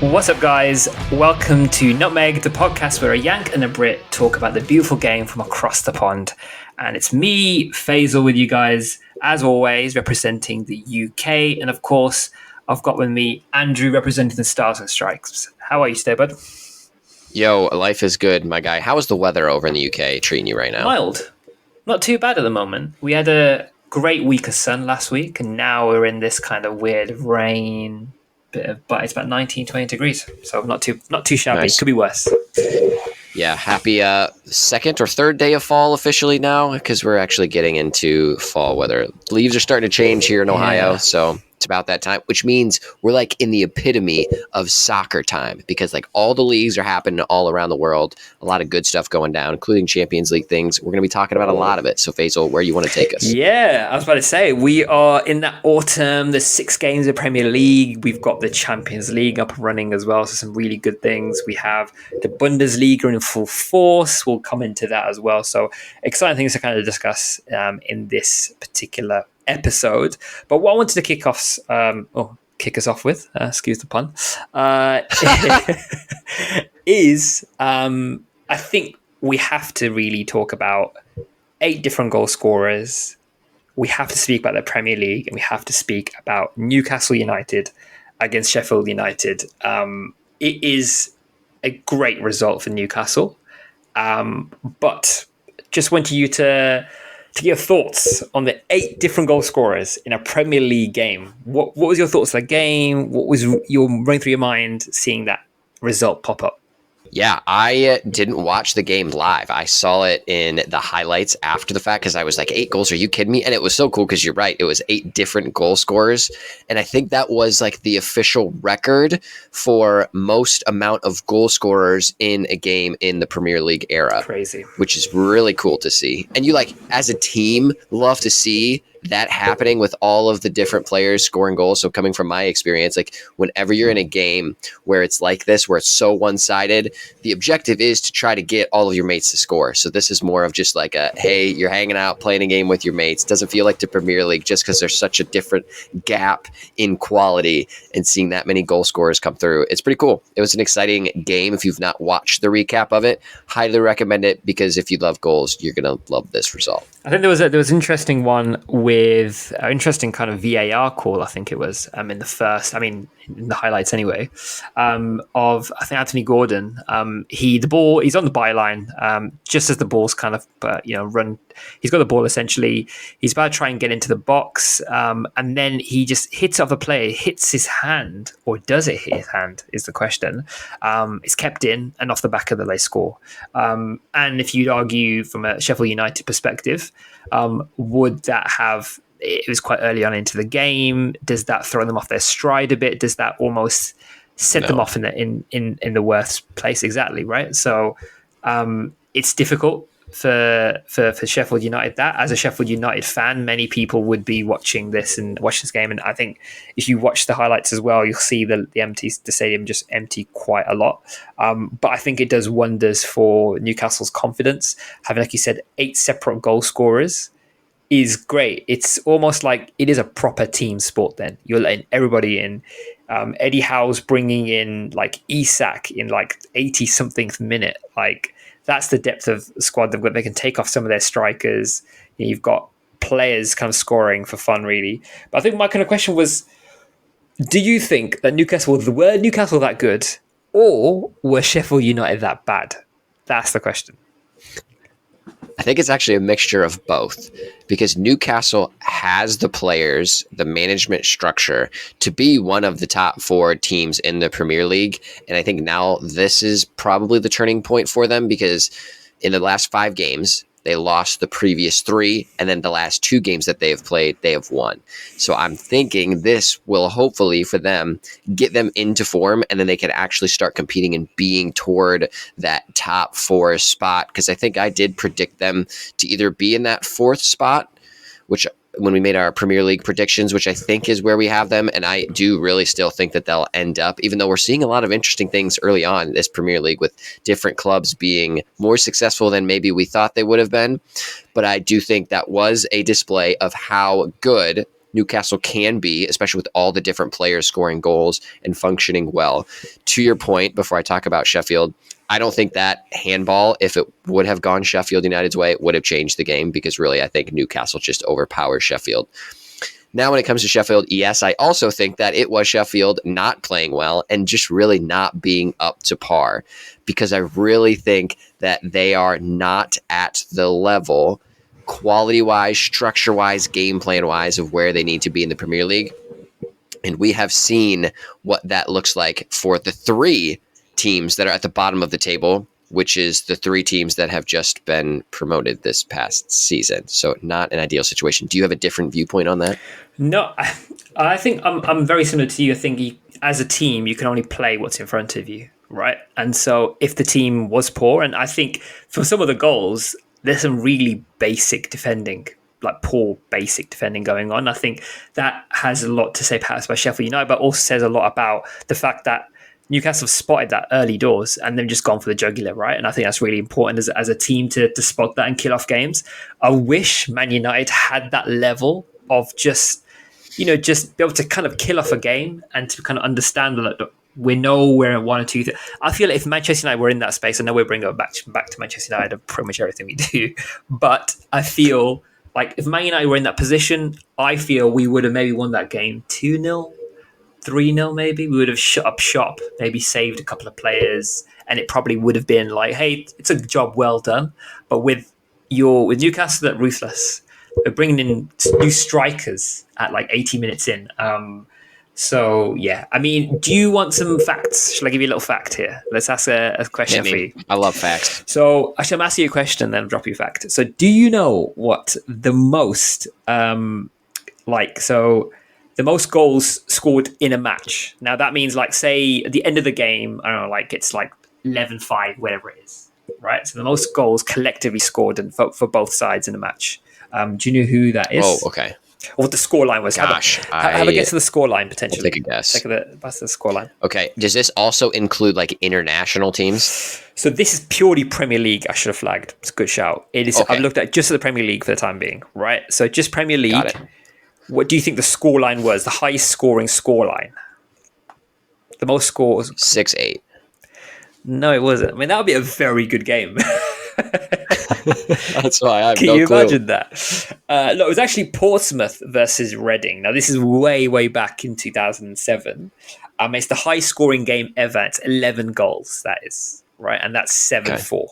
What's up, guys? Welcome to Nutmegged, the podcast where a Yank and a Brit talk about the beautiful game from across the pond. And it's me, Faisal, with you guys, as always, representing the UK. And of course, I've got with me Andrew, representing the Stars and Strikes. How are you today, bud? Yo, life is good, my guy. How is the weather over in the UK treating you right now? Mild. Not too bad at the moment. We had a great week of sun last week, and now we're in this kind of weird rain, but it's about 19, 20 degrees. So not too shabby. Nice. Could be worse. Yeah, happy second or third day of fall officially now, because we're actually getting into fall weather. Leaves are starting to change here in Ohio, so it's about that time, which means we're like in the epitome of soccer time, because like all the leagues are happening all around the world. A lot of good stuff going down, including Champions League things. We're going to be talking about a lot of it. So Faisal, where you want to take us? Yeah, I was about to say, we are in that autumn, the 6 games of Premier League. We've got the Champions League up and running as well, so some really good things. We have the Bundesliga in full force. We'll come into that as well. So exciting things to kind of discuss in this particular episode. But what I wanted to kick us off with, excuse the pun, is I think we have to really talk about 8 different goal scorers. We have to speak about the Premier League, and we have to speak about Newcastle United against Sheffield United. It is a great result for Newcastle, but just wanted you to get your thoughts on the 8 different goal scorers in a Premier League game. What was your thoughts on the game? What was your running through your mind seeing that result pop up? Yeah, I didn't watch the game live. I saw it in the highlights after the fact because I was like, 8 goals? Are you kidding me? And it was so cool because you're right. It was 8 different goal scorers. And I think that was like the official record for most amount of goal scorers in a game in the Premier League era. Crazy. Which is really cool to see. And you like, as a team, love to see that happening with all of the different players scoring goals. So coming from my experience, like whenever you're in a game where it's like this, where it's so one-sided, the objective is to try to get all of your mates to score. So this is more of just like a, hey, you're hanging out, playing a game with your mates. Doesn't feel like the Premier League just because there's such a different gap in quality, and seeing that many goal scorers come through, it's pretty cool. It was an exciting game. If you've not watched the recap of it, highly recommend it, because if you love goals, you're going to love this result. I think there was an interesting one with an interesting kind of VAR call. I think it was in the first. I mean, in the highlights anyway. Of I think Anthony Gordon. He's on the byline just as the ball's kind of run. He's got the ball essentially. He's about to try and get into the box, and then he just hits off the player, hits his hand, or does it hit his hand? Is the question. It's kept in, and off the back of the they score. And if you'd argue from a Sheffield United perspective, would that have? It was quite early on into the game. Does that throw them off their stride a bit? Does that almost set them off in the worst place? Exactly, right? So it's difficult for Sheffield United. That as a Sheffield United fan, many people would be watching this game, and I think if you watch the highlights as well, you'll see the stadium just empty quite a lot. But I think it does wonders for Newcastle's confidence. Having, like you said, 8 separate goal scorers is great. It's almost like it is a proper team sport then. You're letting everybody in. Eddie Howe's bringing in like Isak in like 80-something minute. Like that's the depth of the squad they've got. They can take off some of their strikers. You've got players kind of scoring for fun, really. But I think my kind of question was, do you think that were Newcastle that good, or were Sheffield United that bad? That's the question. I think it's actually a mixture of both, because Newcastle has the players, the management structure to be one of the top 4 teams in the Premier League. And I think now this is probably the turning point for them, because in the last 5 games, they lost the previous 3, and then the last 2 games that they have played, they have won. So I'm thinking this will hopefully for them get them into form, and then they can actually start competing and being toward that top 4 spot. Because I think I did predict them to either be in that 4th spot, which when we made our Premier League predictions, which I think is where we have them. And I do really still think that they'll end up, even though we're seeing a lot of interesting things early on in this Premier League with different clubs being more successful than maybe we thought they would have been. But I do think that was a display of how good Newcastle can be, especially with all the different players scoring goals and functioning well. To your point, before I talk about Sheffield, I don't think that handball, if it would have gone Sheffield United's way, would have changed the game, because really I think Newcastle just overpowers Sheffield. Now, when it comes to Sheffield, yes, I also think that it was Sheffield not playing well and just really not being up to par, because I really think that they are not at the level, quality-wise, structure-wise, game plan-wise, of where they need to be in the Premier League. And we have seen what that looks like for the three teams that are at the bottom of the table, which is the three teams that have just been promoted this past season. So not an ideal situation. Do you have a different viewpoint on that? No, I think I'm very similar to you. I think as a team, you can only play what's in front of you, right? And so if the team was poor, and I think for some of the goals, there's some really basic defending, like poor basic defending going on. I think that has a lot to say perhaps about Sheffield United, but also says a lot about the fact that Newcastle have spotted that early doors and they've just gone for the jugular, right? And I think that's really important as a team to spot that and kill off games. I wish Man United had that level of just be able to kind of kill off a game and to kind of understand that we know we're in one or two. I feel like if Manchester United were in that space, I know we're bringing it back to Manchester United and pretty much everything we do, but I feel like if Man United were in that position, I feel we would have maybe won that game 2-0. 3-0 maybe. We would have shut up shop, maybe saved a couple of players, and it probably would have been like, hey, it's a job well done. But with Newcastle, that ruthless. We're bringing in new strikers at like 80 minutes in. So yeah, I mean, do you want some facts? Shall I give you a little fact here? Let's ask a question for you. I love facts. So actually, I'm asking you a question, and then I'll drop you a fact. So do you know what the most the most goals scored in a match? Now that means, like, say at the end of the game, I don't know, like it's like 11-5, whatever it is, right? So the most goals collectively scored for both sides in a match. Do you know who that is? Oh, okay. Or what the scoreline was? Gosh, have a guess of the scoreline potentially. I'll take a guess. That's the scoreline. Okay. Does this also include like international teams? So this is purely Premier League. I should have flagged. It's a good shout. It is. Okay. I've looked at just the Premier League for the time being, right? So just Premier League. Got it. What do you think the scoreline was? The highest scoring scoreline? The most scores? 6-8. No, it wasn't. I mean, that would be a very good game. That's why I have Can no you clue. imagine that? Look, it was actually Portsmouth versus Reading. Now, this is way, way back in 2007. It's the highest scoring game ever. It's 11 goals, that is, right? And that's 7-4, okay.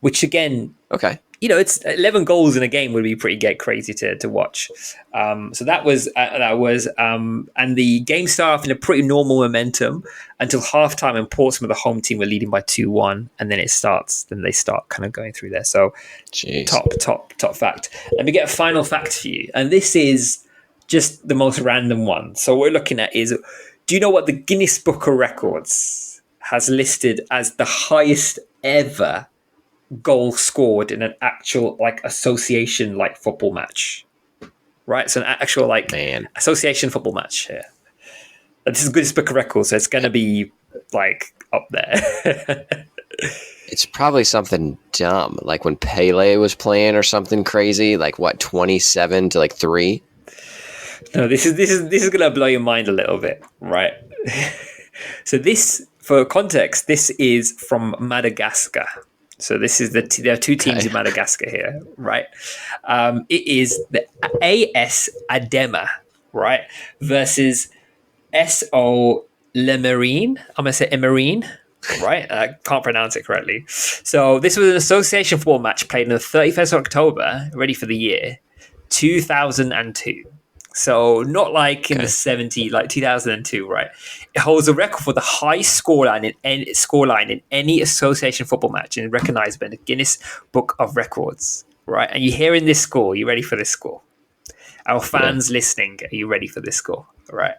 Which again... Okay. It's 11 goals in a game would be pretty crazy to watch. So that was, and the game started off in a pretty normal momentum until halftime, and Portsmouth, the home team, were leading by 2-1, and then they start kind of going through there. So, jeez. top fact. Let me get a final fact for you, and this is just the most random one. So what we're looking at is, do you know what the Guinness Book of Records has listed as the highest ever goal scored in an actual association football match, right? So an actual association football match here. And this is Guinness Book of Records, so it's going to be up there. It's probably something dumb, like when Pele was playing or something crazy, 27 to 3. No, this is going to blow your mind a little bit, right? So this, for context, this is from Madagascar. So this is there are two teams in Madagascar here, right? It is the AS Adema, right, versus SO Lemarine. I'm going to say Emarine, right? I can't pronounce it correctly. So this was an association football match played on the 31st of October, ready for the year, 2002. So not in the 70s, 2002, right? It holds a record for the highest scoreline in any association football match and recognized by the Guinness Book of Records, right? And you're hearing this score. You ready for this score? Our fans listening, are you ready for this score? All right.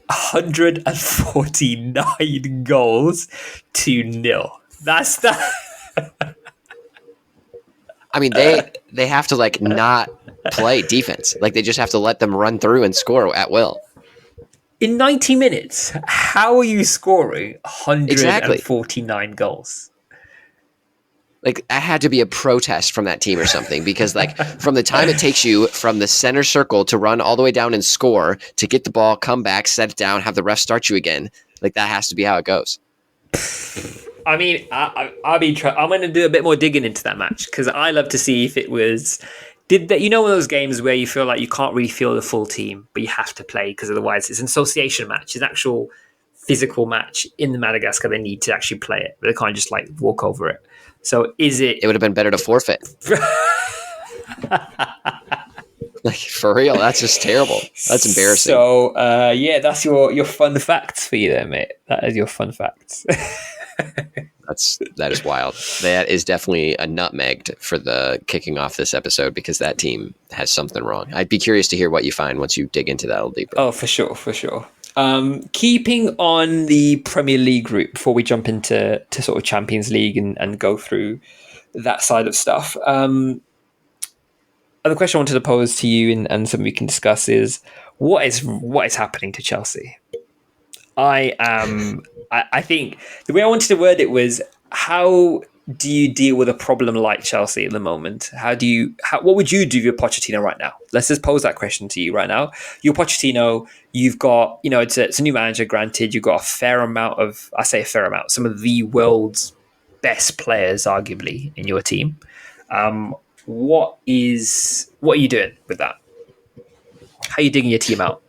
149 goals to 0. That's that. I mean, they have to not play defense. They just have to let them run through and score at will. In 90 minutes, how are you scoring 149 goals? Like, that had to be a protest from that team or something, because like from the time it takes you from the center circle to run all the way down and score, to get the ball, come back, set it down, have the ref start you again, like that has to be how it goes. I mean, I'm going to do a bit more digging into that match, because I love to see if it was. Did that? You know, one of those games where you feel like you can't really feel the full team, but you have to play because otherwise it's an association match. It's an actual physical match in the Madagascar. They need to actually play it, but they can't just like walk over it. So is it? It would have been better to forfeit. Like, for real, that's just terrible. That's embarrassing. So yeah, that's your fun facts for you there, mate. That is your fun facts. That is wild. That is definitely a nutmegged for the kicking off this episode, because that team has something wrong. I'd be curious to hear what you find once you dig into that a little deeper. Oh, for sure. Keeping on the Premier League group before we jump into sort of Champions League and go through that side of stuff. The question I wanted to pose to you and something we can discuss is what is happening to Chelsea? I think the way I wanted to word it was, how do you deal with a problem like Chelsea at the moment? What would you do if you're Pochettino right now? Let's just pose that question to you right now. You're Pochettino, you've got, it's a new manager, granted, you've got some of the world's best players, arguably, in your team. What are you doing with that? How are you digging your team out?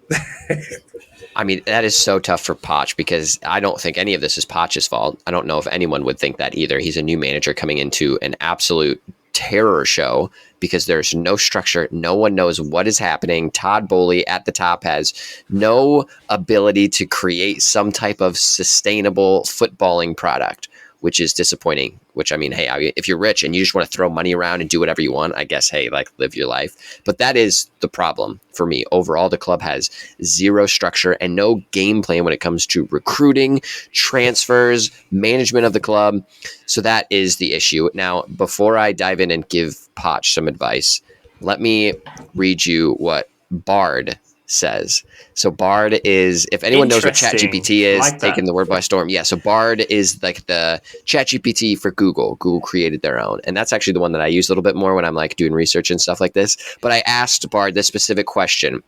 I mean, that is so tough for Poch, because I don't think any of this is Poch's fault. I don't know if anyone would think that either. He's a new manager coming into an absolute terror show because there's no structure. No one knows what is happening. Todd Boehly at the top has no ability to create some type of sustainable footballing product, which is disappointing. Which, I mean, hey, if you're rich and you just want to throw money around and do whatever you want, I guess, hey, like, live your life. But that is the problem for me. Overall, the club has zero structure and no game plan when it comes to recruiting, transfers, management of the club. So that is the issue. Now, before I dive in and give Poch some advice, let me read you what Bard says. So Bard is, if anyone knows what ChatGPT is, like taking the word by storm. Yeah, so Bard is like the ChatGPT for Google. Google created their own. And that's actually the one that I use a little bit more when I'm like doing research and stuff like this. But I asked Bard this specific question.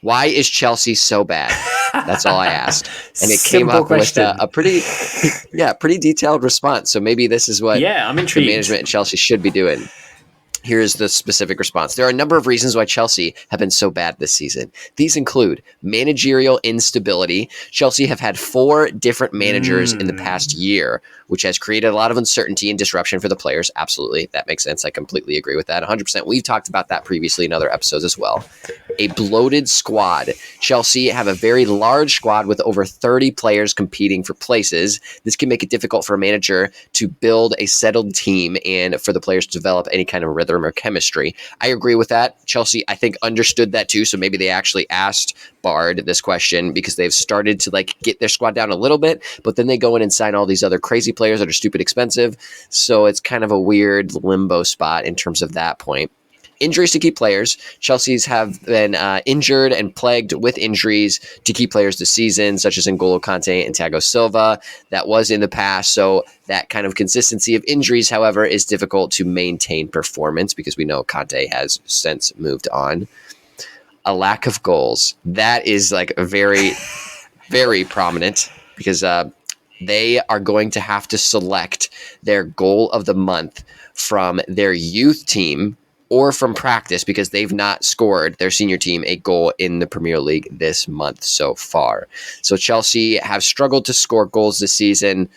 Why is Chelsea so bad? That's all I asked. And it came up with a pretty detailed response. So maybe this is what I'm intrigued. The management at Chelsea should be doing. Here's the specific response. There are a number of reasons why Chelsea have been so bad this season. These include managerial instability. Chelsea have had 4 different managers in the past year, which has created a lot of uncertainty and disruption for the players. Absolutely. That makes sense. I completely agree with that. 100%. We've talked about that previously in other episodes as well. A bloated squad. Chelsea have a very large squad with over 30 players competing for places. This can make it difficult for a manager to build a settled team and for the players to develop any kind of rhythm or chemistry. I agree with that. Chelsea, I think, understood that too. So maybe they actually asked Bard this question because they've started to like get their squad down a little bit, but then they go in and sign all these other crazy players that are stupid expensive. So it's kind of a weird limbo spot in terms of that point. Injuries to key players. Chelsea's have been injured and plagued with injuries to key players this season, such as N'Golo Kante and Thiago Silva. That was in the past. So that kind of consistency of injuries, however, is difficult to maintain performance because we know Kante has since moved on. A lack of goals. That is like very, very prominent because they are going to have to select their goal of the month from their youth team or from practice because they've not scored, their senior team, a goal in the Premier League this month so far. So Chelsea have struggled to score goals this season,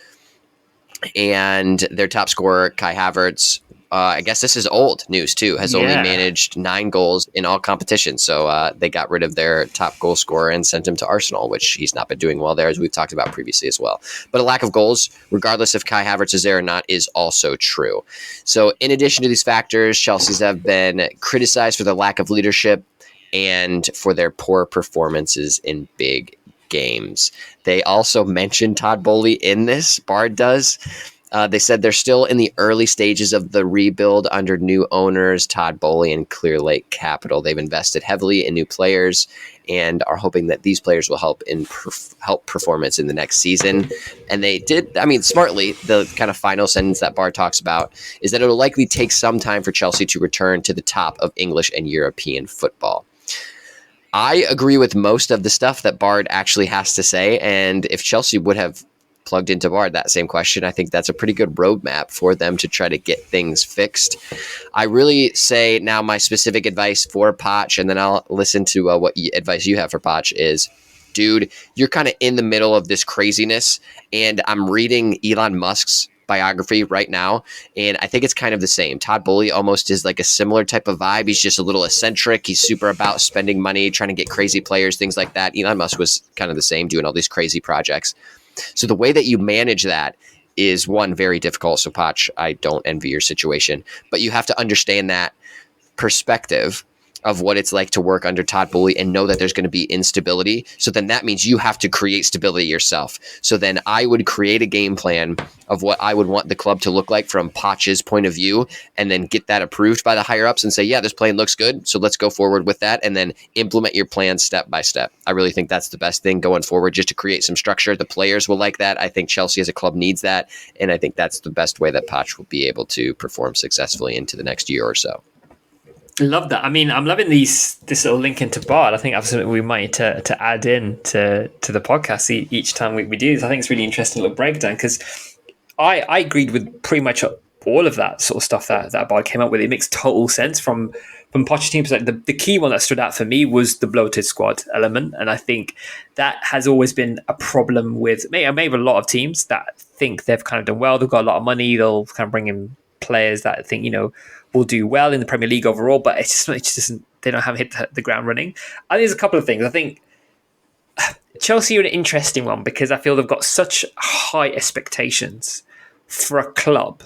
and their top scorer, Kai Havertz, I guess this is old news too, has only managed 9 goals in all competitions. So they got rid of their top goal scorer and sent him to Arsenal, which he's not been doing well there, as we've talked about previously as well. But a lack of goals, regardless if Kai Havertz is there or not, is also true. So in addition to these factors, Chelsea's have been criticized for the lack of leadership and for their poor performances in big games. They also mentioned Todd Boehly in this, Bard does. They said they're still in the early stages of the rebuild under new owners, Todd Bowley and Clear Lake Capital. They've invested heavily in new players and are hoping that these players will help help performance in the next season. And they did, I mean, smartly, the kind of final sentence that Bard talks about is that it will likely take some time for Chelsea to return to the top of English and European football. I agree with most of the stuff that Bard actually has to say. And if Chelsea would have plugged into Bard that same question, I think that's a pretty good roadmap for them to try to get things fixed. I really say now my specific advice for Poch, and then I'll listen to what advice you have for Poch is, dude, you're kind of in the middle of this craziness, and I'm reading Elon Musk's biography right now, and I think it's kind of the same. Todd Bowley almost is like a similar type of vibe. He's just a little eccentric. He's super about spending money, trying to get crazy players, things like that. Elon Musk was kind of the same, doing all these crazy projects. So the way that you manage that is, one, very difficult. So Poch, I don't envy your situation, but you have to understand that perspective of what it's like to work under Todd Bowley and know that there's going to be instability. So then that means you have to create stability yourself. So then I would create a game plan of what I would want the club to look like from Poch's point of view, and then get that approved by the higher ups and say, yeah, this plan looks good, so let's go forward with that, and then implement your plan step by step. I really think that's the best thing going forward, just to create some structure. The players will like that. I think Chelsea as a club needs that, and I think that's the best way that Poch will be able to perform successfully into the next year or so. Love that. I mean, I'm loving this little link into Bard. I think absolutely we might to add in to the podcast each time we do this. I think it's really interesting little breakdown, because I agreed with pretty much all of that sort of stuff that Bard came up with. It makes total sense from Pochettino's perspective. The key one that stood out for me was the bloated squad element, and I think that has always been a problem with maybe a lot of teams that think they've kind of done well. They've got a lot of money. They'll kind of bring in players that think will do well in the Premier League overall, but it just doesn't. They don't have hit the ground running. I think there's a couple of things. I think Chelsea are an interesting one because I feel they've got such high expectations for a club,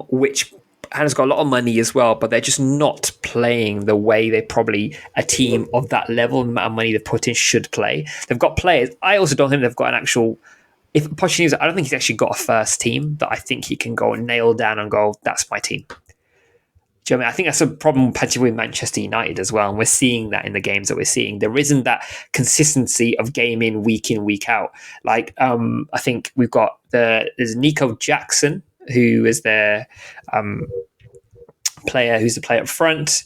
which has got a lot of money as well, but they're just not playing the way they probably a team of that level and the amount of money they put in should play. They've got players. I also don't think they've got an actual. If Pochettino, I don't think he's actually got a first team that I think he can go and nail down and go, that's my team. Do you know what I mean? I think that's a problem particularly with Manchester United as well, and we're seeing that in the games that we're seeing. There isn't that consistency of game in, week out. Like I think we've got there's Nico Jackson, who is their player, who's the player up front.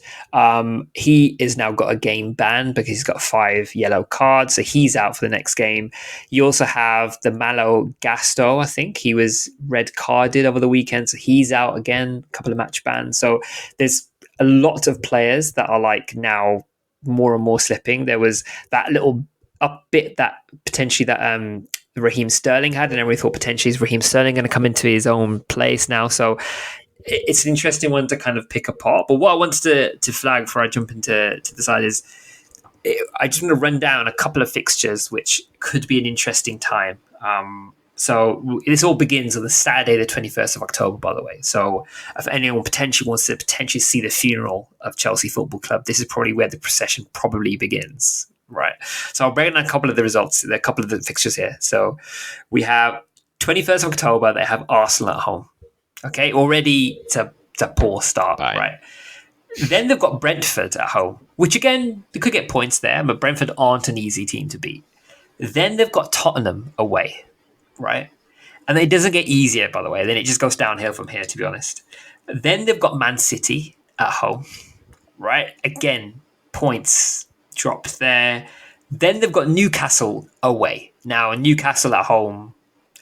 He has now got a game ban because he's got 5 yellow cards, so he's out for the next game. You also have the Malo Gasto, I think he was red carded over the weekend, so he's out again, a couple of match bans. So there's a lot of players that are like now more and more slipping. There was that little up bit that potentially that Raheem Sterling had, and everybody thought potentially is Raheem Sterling going to come into his own place now. So it's an interesting one to kind of pick apart. But what I wanted to flag before I jump into the side is I just want to run down a couple of fixtures which could be an interesting time. So this all begins on the Saturday, the 21st of October, by the way. So if anyone potentially wants to see the funeral of Chelsea Football Club, this is probably where the procession probably begins. Right. So I'll break down a couple of the results, a couple of the fixtures here. So we have 21st of October, they have Arsenal at home. Okay, already it's a poor start, right? Then they've got Brentford at home, which again, they could get points there, but Brentford aren't an easy team to beat. Then they've got Tottenham away, right? And it doesn't get easier, by the way. Then it just goes downhill from here, to be honest. Then they've got Man City at home, right? Again, points dropped there. Then they've got Newcastle away. Now, Newcastle at home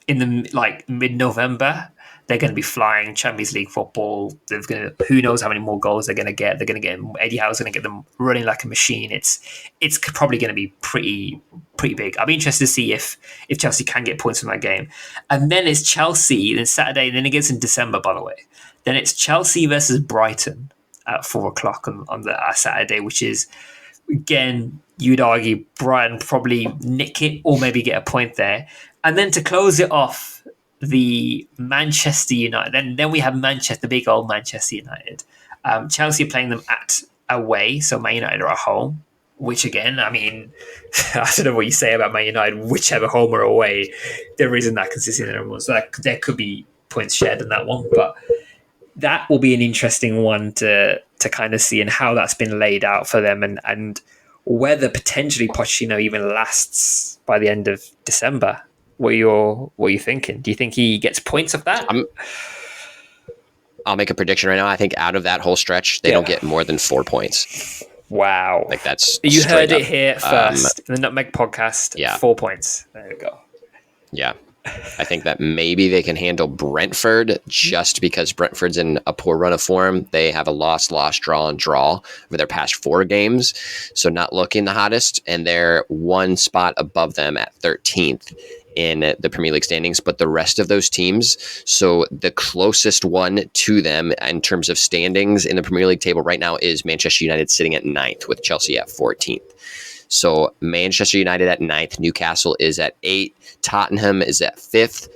in the mid-November, they're going to be flying Champions League football. They're going to, who knows how many more goals they're going to get. They're going to get Eddie Howe's going to get them running like a machine. It's probably going to be pretty big. I'll be interested to see if Chelsea can get points from that game. And then it's Chelsea, then Saturday, and then it gets in December, by the way. Then it's Chelsea versus Brighton at 4:00 on the Saturday, which is, again, you'd argue Brighton probably nick it or maybe get a point there. And then to close it off, the Manchester United. Then we have Manchester, big old Manchester United. Chelsea are playing them away, so Man United are at home. Which again, I mean, I don't know what you say about Man United. Whichever home or away, there isn't that consistency anymore. So there could be points shared in that one, but that will be an interesting one to kind of see and how that's been laid out for them, and whether potentially Pochettino even lasts by the end of December. What are you thinking? Do you think he gets points of that? I'll make a prediction right now. I think out of that whole stretch, they don't get more than 4 points. Wow. Like that's you heard up. It here first in the Nutmeg podcast. Yeah. 4 points. There we go. Yeah. I think that maybe they can handle Brentford just because Brentford's in a poor run of form. They have a loss, draw, and draw over their past 4 games. So not looking the hottest. And they're one spot above them at 13th in the Premier League standings. But the rest of those teams, so the closest one to them in terms of standings in the Premier League table right now is Manchester United sitting at 9th with Chelsea at 14th. So Manchester United at 9th, Newcastle is at 8th, Tottenham is at 5th.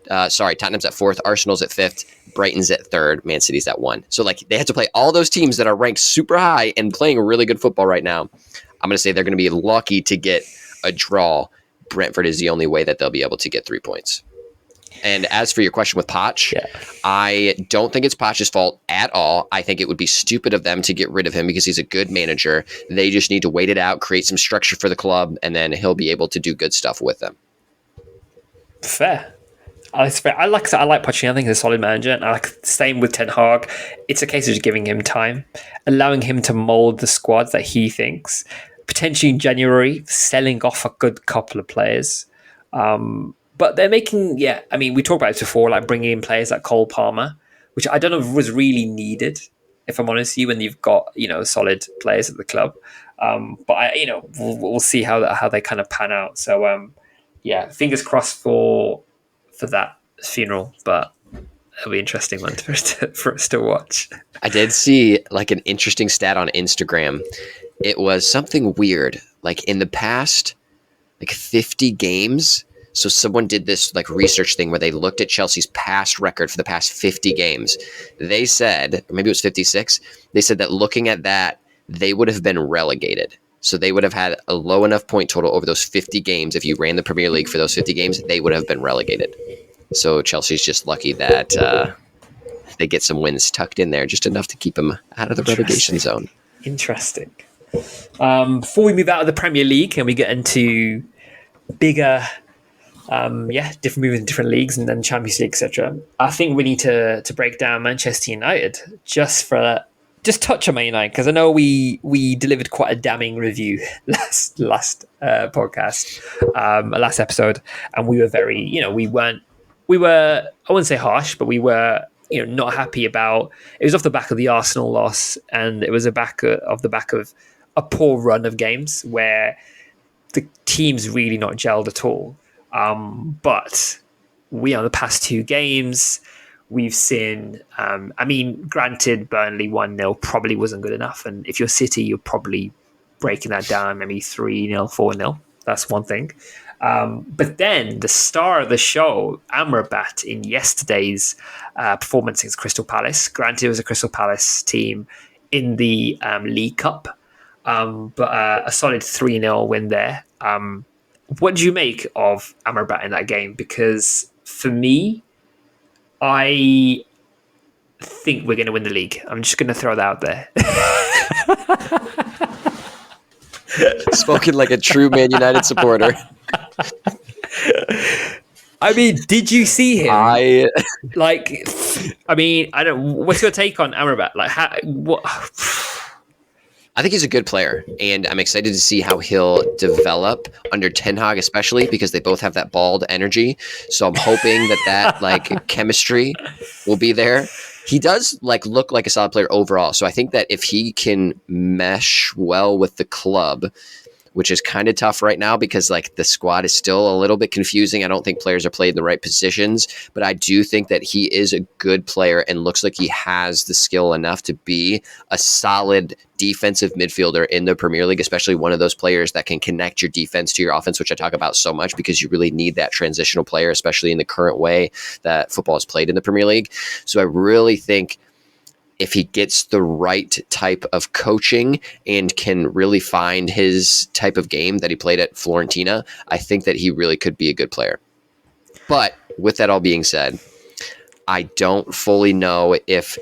Tottenham's at 4th, Arsenal's at 5th, Brighton's at 3rd, Man City's at 1. So like they have to play all those teams that are ranked super high and playing really good football right now. I'm going to say they're going to be lucky to get a draw. Brentford is the only way that they'll be able to get 3 points. And as for your question with Poch, I don't think it's Poch's fault at all. I think it would be stupid of them to get rid of him because he's a good manager. They just need to wait it out, create some structure for the club, and then he'll be able to do good stuff with them. Fair. I like Pochettino. I think he's a solid manager. And I like same with Ten Hag. It's a case of just giving him time, allowing him to mold the squad that he thinks. Potentially in January, selling off a good couple of players. But they're making, we talked about it before, like bringing in players like Cole Palmer, which I don't know if was really needed, if I'm honest with you, when you've got, solid players at the club. But we'll see how they kind of pan out. So, fingers crossed for that funeral, but it'll be an interesting one for us to watch. I did see like an interesting stat on Instagram. It was something weird, like in the past, like 50 games. So someone did this like research thing where they looked at Chelsea's past record for the past 50 games. They said, or maybe it was 56, they said that looking at that, they would have been relegated. So they would have had a low enough point total over those 50 games. If you ran the Premier League for those 50 games, they would have been relegated. So Chelsea's just lucky that they get some wins tucked in there, just enough to keep them out of the relegation zone. Interesting. Before we move out of the Premier League and we get into bigger... different moves in different leagues and then Champions League, etc. I think we need to break down Manchester United just touch on Man United because I know we delivered quite a damning review last podcast, last episode, and we were very, we were I wouldn't say harsh, but we were not happy about. It was off the back of the Arsenal loss, and it was off the back of a poor run of games where the team's really not gelled at all. But we on the past 2 games, we've seen, granted, Burnley 1-0 probably wasn't good enough. And if you're City, you're probably breaking that down, maybe 3-0, 4-0. That's one thing. But then the star of the show, Amrabat, in yesterday's performance against Crystal Palace. Granted, it was a Crystal Palace team in the League Cup, but a solid 3-0 win there. What do you make of Amrabat in that game? Because for me, I think we're going to win the league. I'm just going to throw that out there. Spoken like a true Man United supporter. Did you see him? I don't. What's your take on Amrabat? What? I think he's a good player, and I'm excited to see how he'll develop under Ten Hag, especially because they both have that bald energy. So I'm hoping that chemistry will be there. He does look like a solid player overall. So I think that if he can mesh well with the club, which is kind of tough right now because the squad is still a little bit confusing. I don't think players are played in the right positions, but I do think that he is a good player and looks like he has the skill enough to be a solid defensive midfielder in the Premier League, especially one of those players that can connect your defense to your offense, which I talk about so much because you really need that transitional player, especially in the current way that football is played in the Premier League. So I really think if he gets the right type of coaching and can really find his type of game that he played at Fiorentina, I think that he really could be a good player. But with that all being said, I don't fully know if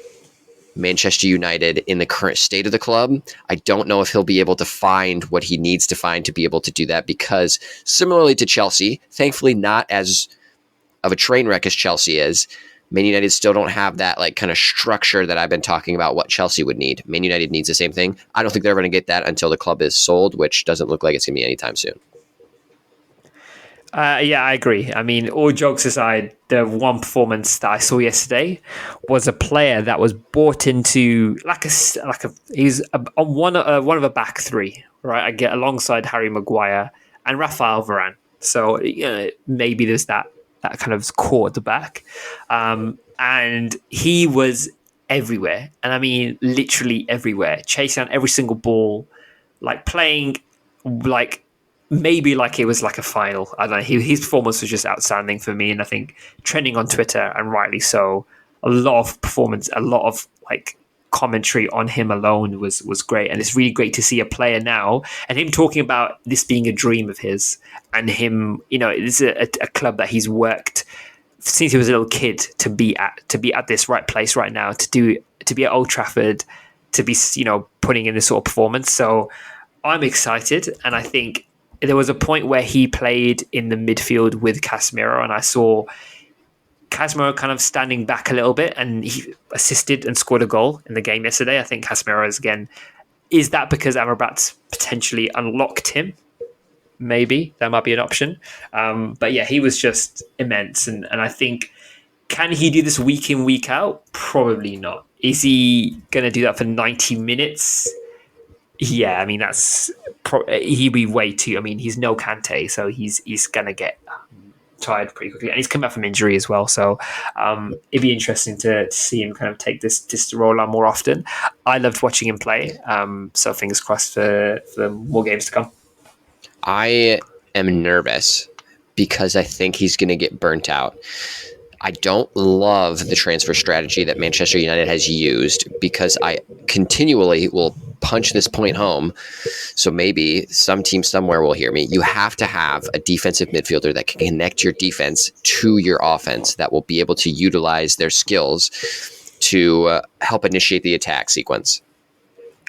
Manchester United, in the current state of the club, I don't know if he'll be able to find what he needs to find to be able to do that, because similarly to Chelsea, thankfully not as of a train wreck as Chelsea is, Man United still don't have that like kind of structure that I've been talking about what Chelsea would need. Man United needs the same thing. I don't think they're going to get that until the club is sold, which doesn't look like it's going to be anytime soon. Yeah, I agree. I mean, all jokes aside, the one performance that I saw yesterday was a player that was brought into he's one of a back three, right? I get alongside Harry Maguire and Rafael Varane. So maybe there's that kind of core at the back, and he was everywhere, and I mean literally everywhere, chasing down every single ball, like playing like. Maybe like it was like a final. I don't know. His performance was just outstanding for me, and I think trending on Twitter, and rightly so. A lot of performance, a lot of like commentary on him alone was great, and it's really great to see a player now and him talking about this being a dream of his, and him, this is a club that he's worked since he was a little kid to be at this right place right now, to be at Old Trafford, to be putting in this sort of performance. So I'm excited, and I think. There was a point where he played in the midfield with Casemiro, and I saw Casemiro kind of standing back a little bit, and he assisted and scored a goal in the game yesterday. I think Casemiro is that because Amrabat's potentially unlocked him? Maybe that might be an option. But yeah, he was just immense, and I think, can he do this week in, week out? Probably not. Is he going to do that for 90 minutes? Yeah, I mean he'd be way too. I mean, he's no Kante, so he's gonna get tired pretty quickly, and he's come back from injury as well. So it'd be interesting to see him kind of take this role on more often. I loved watching him play. So fingers crossed for more games to come. I am nervous because I think he's going to get burnt out. I don't love the transfer strategy that Manchester United has used, because I continually will punch this point home. So maybe some team somewhere will hear me. You have to have a defensive midfielder that can connect your defense to your offense, that will be able to utilize their skills to help initiate the attack sequence.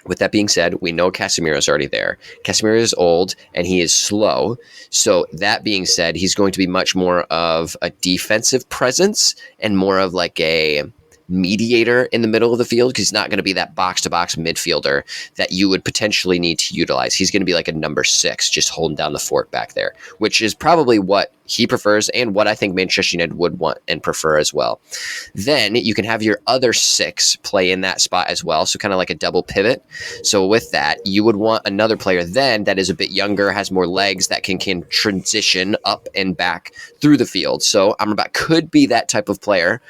With that being said, we know Casemiro's already there. Casemiro is old and he is slow. So that being said, he's going to be much more of a defensive presence and more of like a mediator in the middle of the field, because he's not going to be that box-to-box midfielder that you would potentially need to utilize. He's going to be like a number 6, just holding down the fort back there, which is probably what he prefers and what I think Manchester United would want and prefer as well. Then you can have your other 6 play in that spot as well, so kind of like a double pivot. So with that, you would want another player then that is a bit younger, has more legs, that can transition up and back through the field. So Amrabat could be that type of player.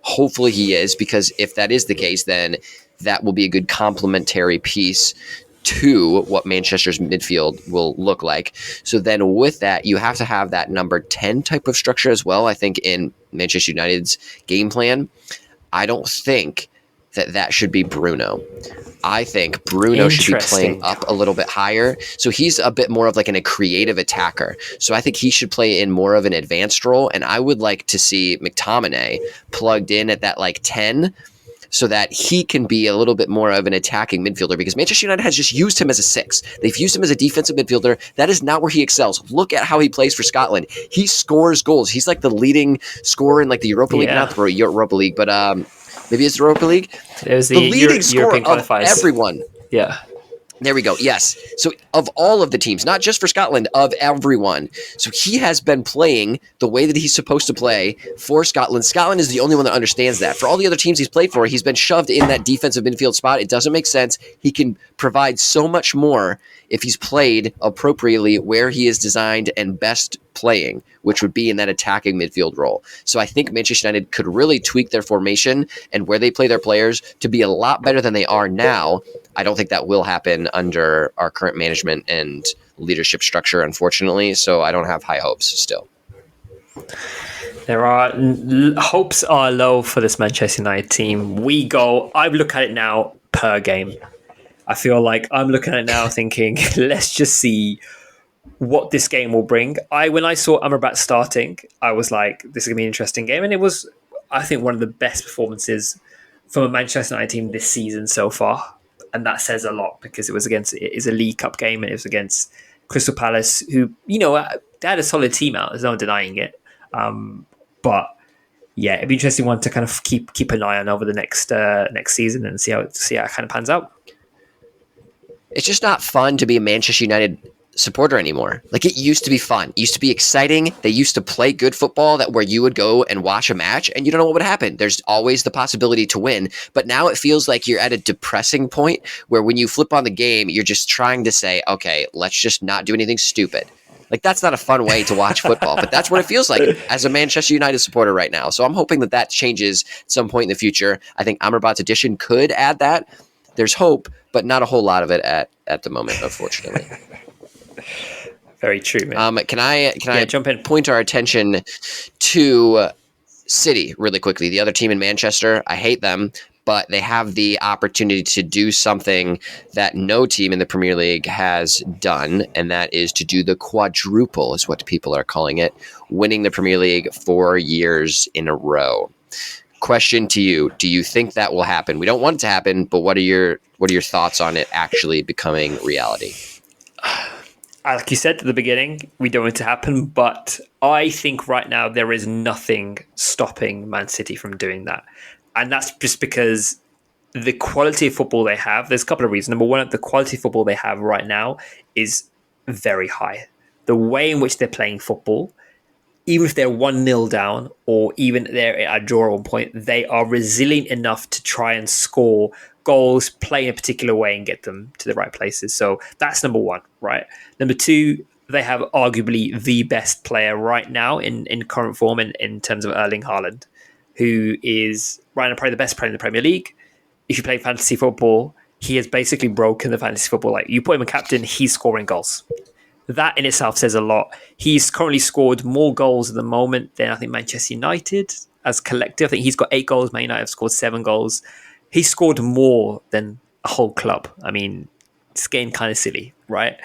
Hopefully he is, because if that is the case, then that will be a good complementary piece to what Manchester's midfield will look like. So then with that, you have to have that number 10 type of structure as well, I think, in Manchester United's game plan. I don't think that should be Bruno. I think Bruno should be playing up a little bit higher. So he's a bit more of like a creative attacker. So I think he should play in more of an advanced role. And I would like to see McTominay plugged in at that like 10, so that he can be a little bit more of an attacking midfielder, because Manchester United has just used him as a 6. They've used him as a defensive midfielder. That is not where he excels. Look at how he plays for Scotland. He scores goals. He's like the leading scorer in like the Europa League, not the Europa League, but maybe it's the Europa League. It was the leading scorer of everyone. Yeah. There we go. Yes. So of all of the teams, not just for Scotland, of everyone. So he has been playing the way that he's supposed to play for Scotland. Scotland is the only one that understands that. For all the other teams he's played for, he's been shoved in that defensive midfield spot. It doesn't make sense. He can provide so much more if he's played appropriately where he is designed and best playing, which would be in that attacking midfield role. So I think Manchester United could really tweak their formation and where they play their players to be a lot better than they are now. I don't think that will happen under our current management and leadership structure, unfortunately. So I don't have high hopes still. There are hopes are low for this Manchester United team. I look at it now per game. I feel like I'm looking at it now thinking, let's just see what this game will bring. When I saw Amrabat starting, I was like, this is going to be an interesting game. And it was I think, one of the best performances from a Manchester United team this season so far. And that says a lot because it is a League Cup game and it was against Crystal Palace, who, they had a solid team out. There's no denying it. But yeah, it'd be an interesting one to kind of keep an eye on over the next season and see how it kind of pans out. It's just not fun to be a Manchester United supporter anymore. Like, it used to be fun. It used to be exciting. They used to play good football where you would go and watch a match and you don't know what would happen. There's always the possibility to win. But now it feels like you're at a depressing point where when you flip on the game, you're just trying to say, okay, let's just not do anything stupid. Like, that's not a fun way to watch football, but that's what it feels like as a Manchester United supporter right now. So I'm hoping that changes at some point in the future. I think Amrabat's addition could add that. There's hope, but not a whole lot of it at the moment, unfortunately. Very true, man. Can I jump in? Point our attention to City really quickly? The other team in Manchester, I hate them, but they have the opportunity to do something that no team in the Premier League has done, and that is to do the quadruple, is what people are calling it, winning the Premier League 4 years in a row. Question to you: do you think that will happen? We don't want it to happen, but what are your thoughts on it actually becoming reality? Like you said at the beginning, we don't want it to happen, but I think right now there is nothing stopping Man City from doing that. And that's just because the quality of football they have, there's a couple of reasons. Number one, the quality of football they have right now is very high. The way in which they're playing football, even if they're 1-0 down or even they're at a draw point, they are resilient enough to try and score goals, play in a particular way and get them to the right places. So that's number one, right? Number two, they have arguably the best player right now in current form in terms of Erling Haaland, who is right now probably the best player in the Premier League. If you play fantasy football, he has basically broken the fantasy football. Like, you put him a captain, he's scoring goals. That in itself says a lot. He's currently scored more goals at the moment than I think Manchester United as collective. I think he's got 8 goals. Man United have scored 7 goals. He scored more than a whole club. I mean, it's getting kind of silly, right?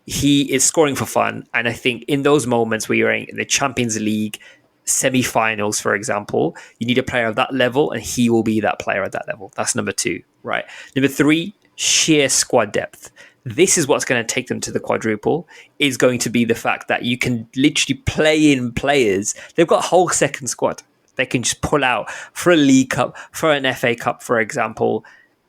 He is scoring for fun. And I think in those moments where you're in the Champions League semi-finals, for example, you need a player of that level, and he will be that player at that level. That's number 2, right? Number 3, sheer squad depth. This is what's going to take them to the quadruple, is going to be the fact that you can literally play in players. They've got a whole second squad. They can just pull out for a League Cup, for an FA Cup, for example.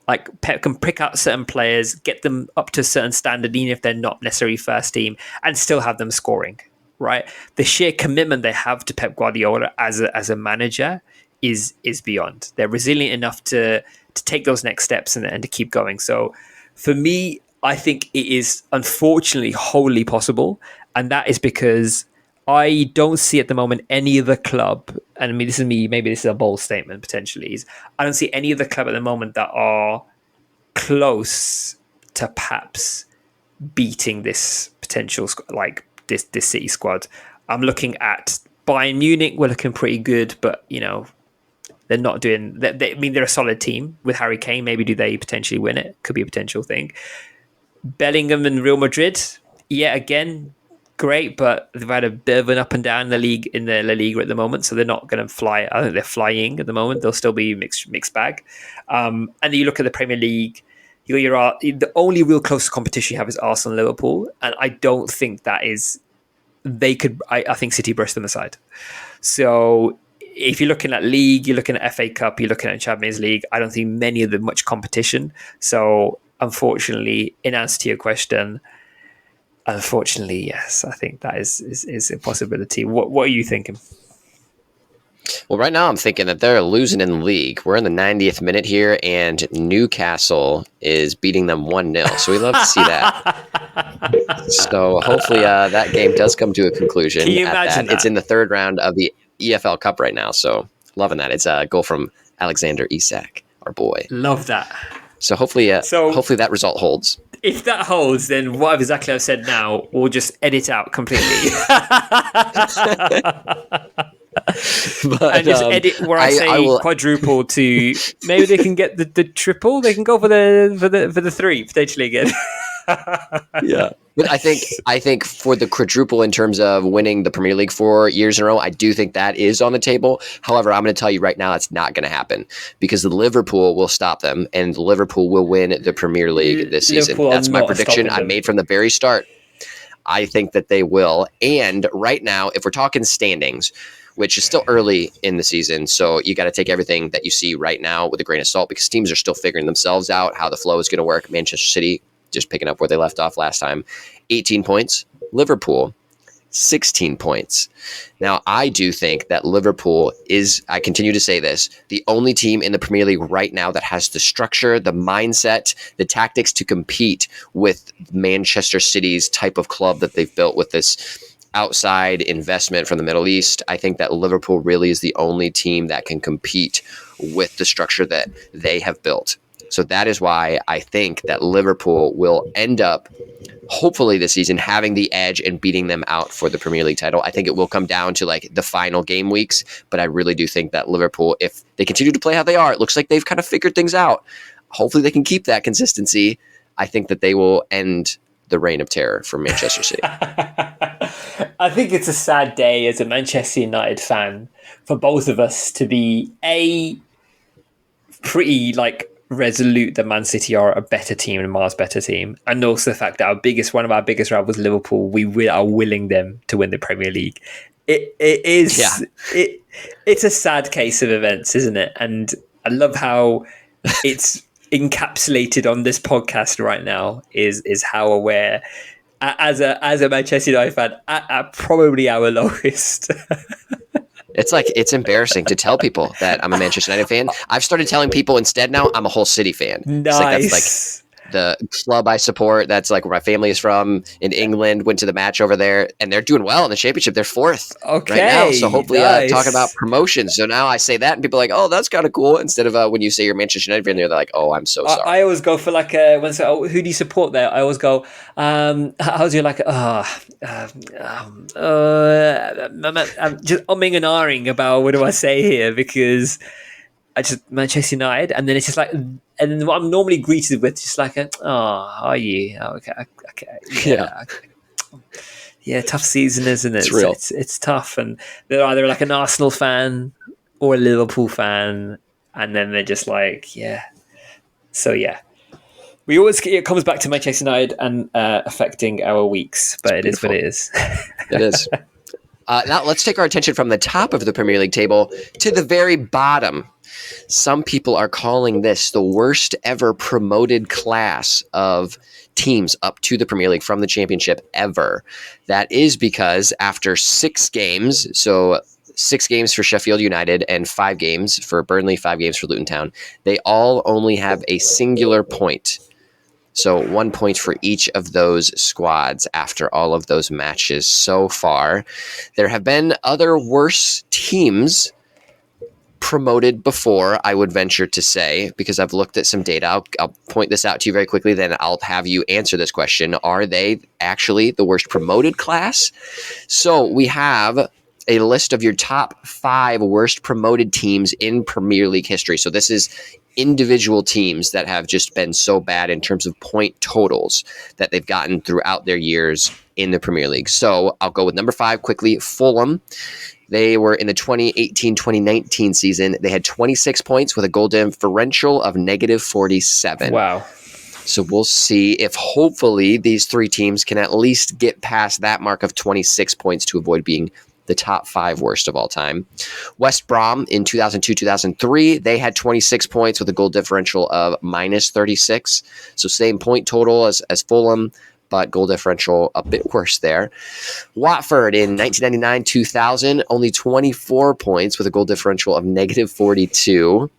Like, Pep can pick out certain players, get them up to a certain standard, even if they're not necessarily first team, and still have them scoring, right? The sheer commitment they have to Pep Guardiola as a manager is beyond. They're resilient enough to take those next steps and to keep going. So for me, I think it is unfortunately wholly possible. And that is because I don't see at the moment any other club, and I mean, this is me, maybe this is a bold statement potentially, is I don't see any other club at the moment that are close to perhaps beating this potential, like this City squad. I'm looking at Bayern Munich, we're looking pretty good, but they're not doing, I mean, they're a solid team with Harry Kane. Maybe do they potentially win it? Could be a potential thing. Bellingham and Real Madrid, yeah, again, great, but they've had a bit of an up and down in the league, in the La Liga at the moment, so they're not going to fly. I think they're flying at the moment. They'll still be mixed bag. And then you look at the Premier League, the only real close competition you have is Arsenal and Liverpool, and I don't think that is. I think City brush them aside. So if you're looking at League, you're looking at FA Cup, you're looking at Champions League, I don't think many of them much competition. So unfortunately, in answer to your question, unfortunately, yes, I think that is a possibility. What are you thinking? Well, right now I'm thinking that they're losing in the league. We're in the 90th minute here, and Newcastle is beating them 1-0. So we'd love to see that. So hopefully that game does come to a conclusion. Can you imagine that? It's in the 3rd round of the EFL Cup right now. So loving that. It's a goal from Alexander Isak, our boy. Love that. So hopefully that result holds. If that holds, then what exactly I've said now, we'll just edit out completely. And just edit where I say quadruple to maybe they can get the triple. They can go for the 3 potentially again. Yeah. But I think for the quadruple in terms of winning the Premier League 4 years in a row, I do think that is on the table. However, I'm going to tell you right now, it's not going to happen because the Liverpool will stop them, and Liverpool will win the Premier League this season. Liverpool are That's my not prediction I stopping them. made from the very start. I think that they will. And right now, if we're talking standings, which is still early in the season, so you got to take everything that you see right now with a grain of salt because teams are still figuring themselves out, how the flow is going to work. Manchester City just picking up where they left off last time, 18 points. Liverpool, 16 points. Now, I do think that Liverpool is, I continue to say this, the only team in the Premier League right now that has the structure, the mindset, the tactics to compete with Manchester City's type of club that they've built with this outside investment from the Middle East. I think that Liverpool really is the only team that can compete with the structure that they have built. So that is why I think that Liverpool will end up, hopefully this season, having the edge and beating them out for the Premier League title. I think it will come down to like the final game weeks, but I really do think that Liverpool, if they continue to play how they are, it looks like they've kind of figured things out. Hopefully they can keep that consistency. I think that they will end the reign of terror for Manchester City. I think it's a sad day as a Manchester United fan for both of us to be pretty like resolute that Man City are a better team and a miles better team, and also the fact that one of our biggest rivals, Liverpool, we are willing them to win the Premier League. It's a sad case of events, isn't it? And I love how it's encapsulated on this podcast right now is how aware as a Manchester United fan at probably our lowest. It's embarrassing to tell people that I'm a Manchester United fan. I've started telling people instead now I'm a Hull City fan. Nice. That's like the club I support. That's like where my family is from in England. Went to the match over there, and they're doing well in the championship. They're fourth right now. So hopefully talking about promotion. So now I say that, and people are like, oh, that's kind of cool. Instead of when you say you're a Manchester United fan, they're like, oh, I'm so sorry. I always go for like who do you support there? I always go, how's your like, I'm just umming and ahhing about what do I say here because I just Manchester United, and then it's just like, and then what I'm normally greeted with just like, how are you? Oh, okay, yeah, tough season, isn't it? It's real. It's tough, and they're either like an Arsenal fan or a Liverpool fan, and then they're just like, yeah. So yeah, it comes back to Manchester United and affecting our weeks, but it is what it is. It is. Now let's take our attention from the top of the Premier League table to the very bottom. Some people are calling this the worst ever promoted class of teams up to the Premier League from the Championship ever. That is because after 6 games, so 6 games for Sheffield United and 5 games for Burnley, 5 games for Luton Town, they all only have a singular point. So 1 point for each of those squads after all of those matches so far. There have been other worse teams promoted before, I would venture to say, because I've looked at some data. I'll point this out to you very quickly, then I'll have you answer this question. Are they actually the worst promoted class? So we have a list of your top 5 worst promoted teams in Premier League history. So this is individual teams that have just been so bad in terms of point totals that they've gotten throughout their years in the Premier League. So I'll go with number 5 quickly, Fulham. They were in the 2018-2019 season. They had 26 points with a goal differential of negative 47. Wow. So we'll see if hopefully these 3 teams can at least get past that mark of 26 points to avoid being the top 5 worst of all time. West Brom in 2002-2003, they had 26 points with a goal differential of minus 36. So same point total as Fulham, but goal differential a bit worse there. Watford in 1999-2000, only 24 points with a goal differential of negative 42.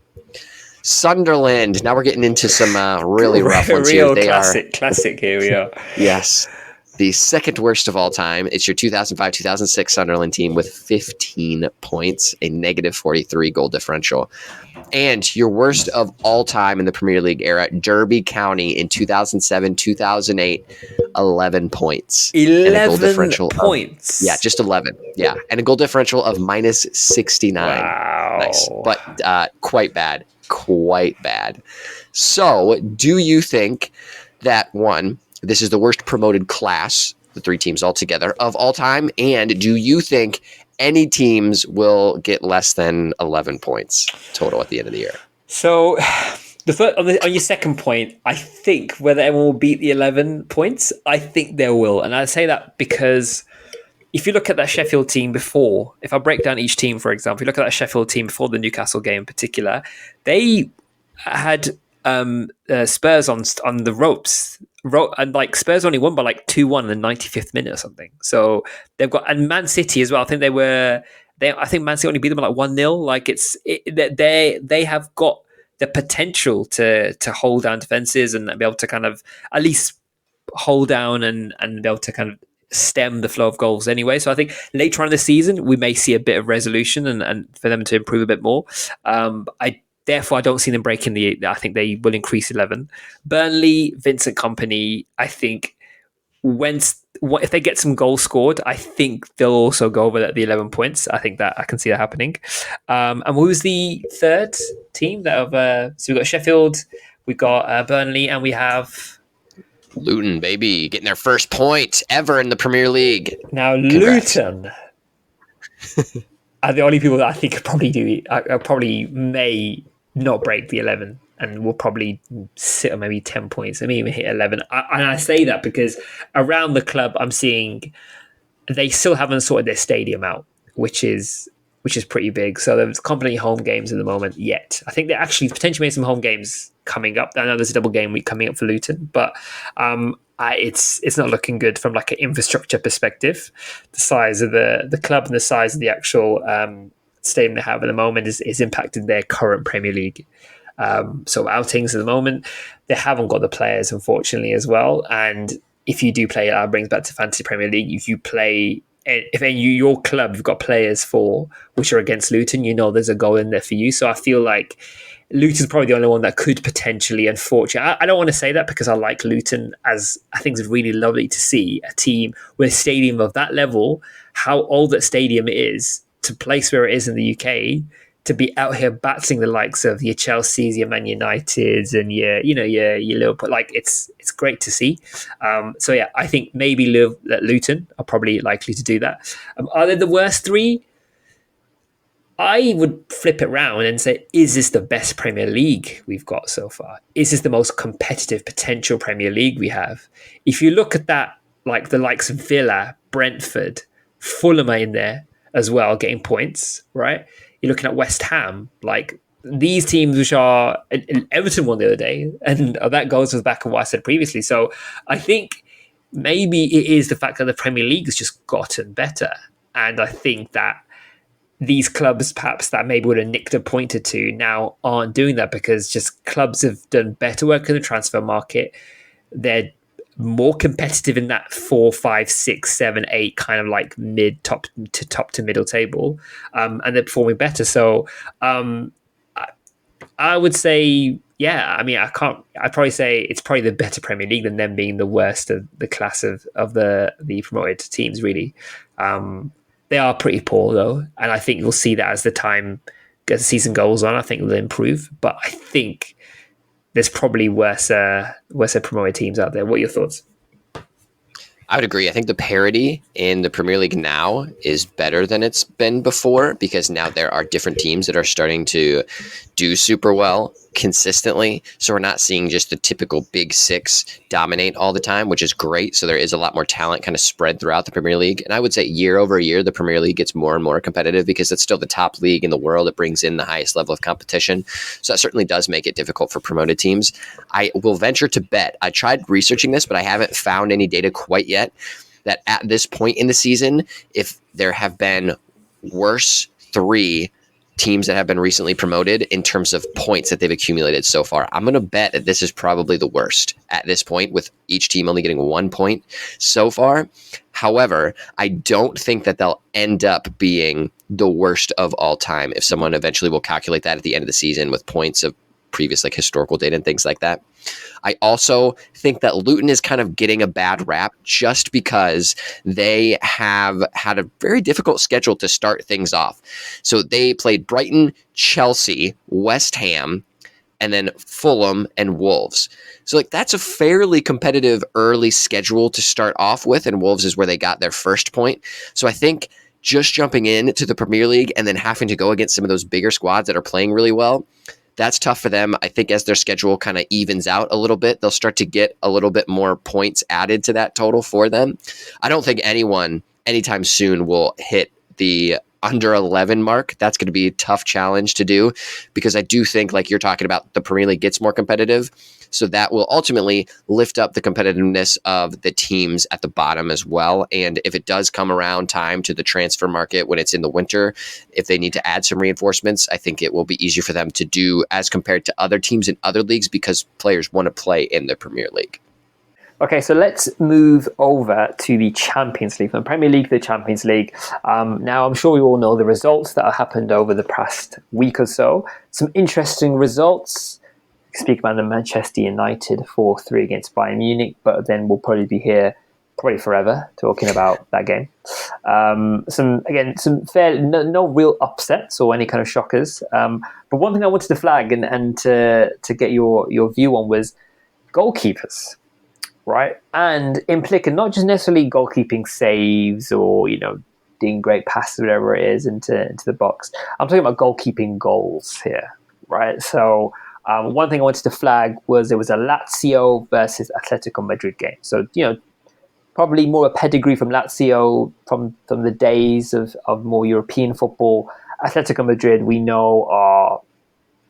Sunderland, now we're getting into some really rough ones here. They classic here we are. Yes. The second worst of all time, it's your 2005-2006 Sunderland team with 15 points, a negative 43 goal differential. And your worst of all time in the Premier League era, Derby County in 2007-2008, 11 points. 11 points? Just 11. Yeah, and a goal differential of minus 69. Wow. Nice, but quite bad. Quite bad. So, do you think that, one, this is the worst promoted class, the 3 teams altogether, of all time? And do you think any teams will get less than 11 points total at the end of the year? So, on your second point, I think whether everyone will beat the 11 points, I think they will. And I say that because if you look at that Sheffield team before, if I break down each team, for example, if you look at that Sheffield team before the Newcastle game in particular, they had Spurs on the ropes. And like Spurs only won by like 2-1 in the 95th minute or something. So they've got, and Man City as well. I think I think Man City only beat them by like 1-0. Like they have got the potential to hold down defenses and be able to kind of at least hold down and be able to kind of stem the flow of goals anyway. So I think later on in the season, we may see a bit of resolution and for them to improve a bit more. Therefore, I don't see them breaking I think they will increase 11. Burnley, Vincent Kompany, I think if they get some goals scored, I think they'll also go over the 11 points. I think that I can see that happening. And who was the third team? So we've got Sheffield, we've got Burnley, and we have Luton, baby, getting their first point ever in the Premier League. Now, congrats. Luton are the only people that I think probably may not break the 11 and will probably sit on maybe 10 points. They may even hit 11. And I say that because around the club, I'm seeing they still haven't sorted their stadium out, which is pretty big. So there's company home games at the moment yet. I think they actually potentially made some home games coming up. I know there's a double game week coming up for Luton, but it's not looking good from like an infrastructure perspective. The size of the club and the size of the actual stadium they have at the moment is impacting their current Premier League outings at the moment. They haven't got the players, unfortunately, as well. And if you do play, it brings back to Fantasy Premier League. If you play, your club, you've got players for which are against Luton, there's a goal in there for you. So I feel like Luton's probably the only one that could potentially, unfortunately. I don't want to say that because I like Luton, as I think it's really lovely to see a team with a stadium of that level, how old that stadium is, to place where it is in the UK, to be out here battling the likes of your Chelseas, your Man Uniteds, and your Liverpool. Like it's great to see. So yeah, I think maybe Luton are probably likely to do that. Are they the worst 3? I would flip it around and say, is this the best Premier League we've got so far? Is this the most competitive potential Premier League we have? If you look at that, like the likes of Villa, Brentford, Fulham are in there as well, getting points, right? You're looking at West Ham, like these teams which are... Everton won the other day, and that goes to the back of what I said previously. So I think maybe it is the fact that the Premier League has just gotten better. And I think that these clubs perhaps that maybe would have nicked a point or two now aren't doing that because just clubs have done better work in the transfer market. They're more competitive in that 4, 5, 6, 7, 8 kind of like top to middle table, and they're performing better. So I would say, yeah, I mean, I'd probably say it's probably the better Premier League than them being the worst of the class of the promoted teams, really. They are pretty poor, though, and I think you'll see that as the season goes on. I think they'll improve, but I think there's probably worse promoted teams out there. What are your thoughts? I would agree. I think the parity in the Premier League now is better than it's been before because now there are different teams that are starting to do super well consistently. So we're not seeing just the typical big 6 dominate all the time, which is great. So there is a lot more talent kind of spread throughout the Premier League. And I would say year over year, the Premier League gets more and more competitive because it's still the top league in the world. It brings in the highest level of competition. So that certainly does make it difficult for promoted teams. I will venture to bet, I tried researching this, but I haven't found any data quite yet, that at this point in the season, if there have been worse 3 teams that have been recently promoted in terms of points that they've accumulated so far, I'm going to bet that this is probably the worst at this point, with each team only getting 1 point so far. However, I don't think that they'll end up being the worst of all time if someone eventually will calculate that at the end of the season with points of previous like historical data and things like that. I also think that Luton is kind of getting a bad rap just because they have had a very difficult schedule to start things off. So they played Brighton, Chelsea, West Ham, and then Fulham and Wolves. So like that's a fairly competitive early schedule to start off with, and Wolves is where they got their first point. So I think just jumping into the Premier League and then having to go against some of those bigger squads that are playing really well, that's tough for them. I think as their schedule kind of evens out a little bit, they'll start to get a little bit more points added to that total for them. I don't think anyone anytime soon will hit the under 11 mark. That's going to be a tough challenge to do, because I do think, like you're talking about, the Premier League gets more competitive. So that will ultimately lift up the competitiveness of the teams at the bottom as well. And if it does come around time to the transfer market when it's in the winter, if they need to add some reinforcements, I think it will be easier for them to do as compared to other teams in other leagues, because players want to play in the Premier League. Okay, so let's move over to the Champions League, from the Premier League to the Champions League. Now, I'm sure we all know the results that have happened over the past week or so. Some interesting results. Speak about the Manchester United 4-3 against Bayern Munich, but then we'll probably be here forever talking about that game. Some fair, no real upsets or any kind of shockers. But one thing I wanted to flag and to get your view on was goalkeepers. Right, and implicating not just necessarily goalkeeping saves or doing great passes, whatever it is, into the box. I'm talking about goalkeeping goals here, right? So one thing I wanted to flag was there was a Lazio versus Atletico Madrid game. So probably more a pedigree from Lazio from the days of more European football. Atletico Madrid, we know, are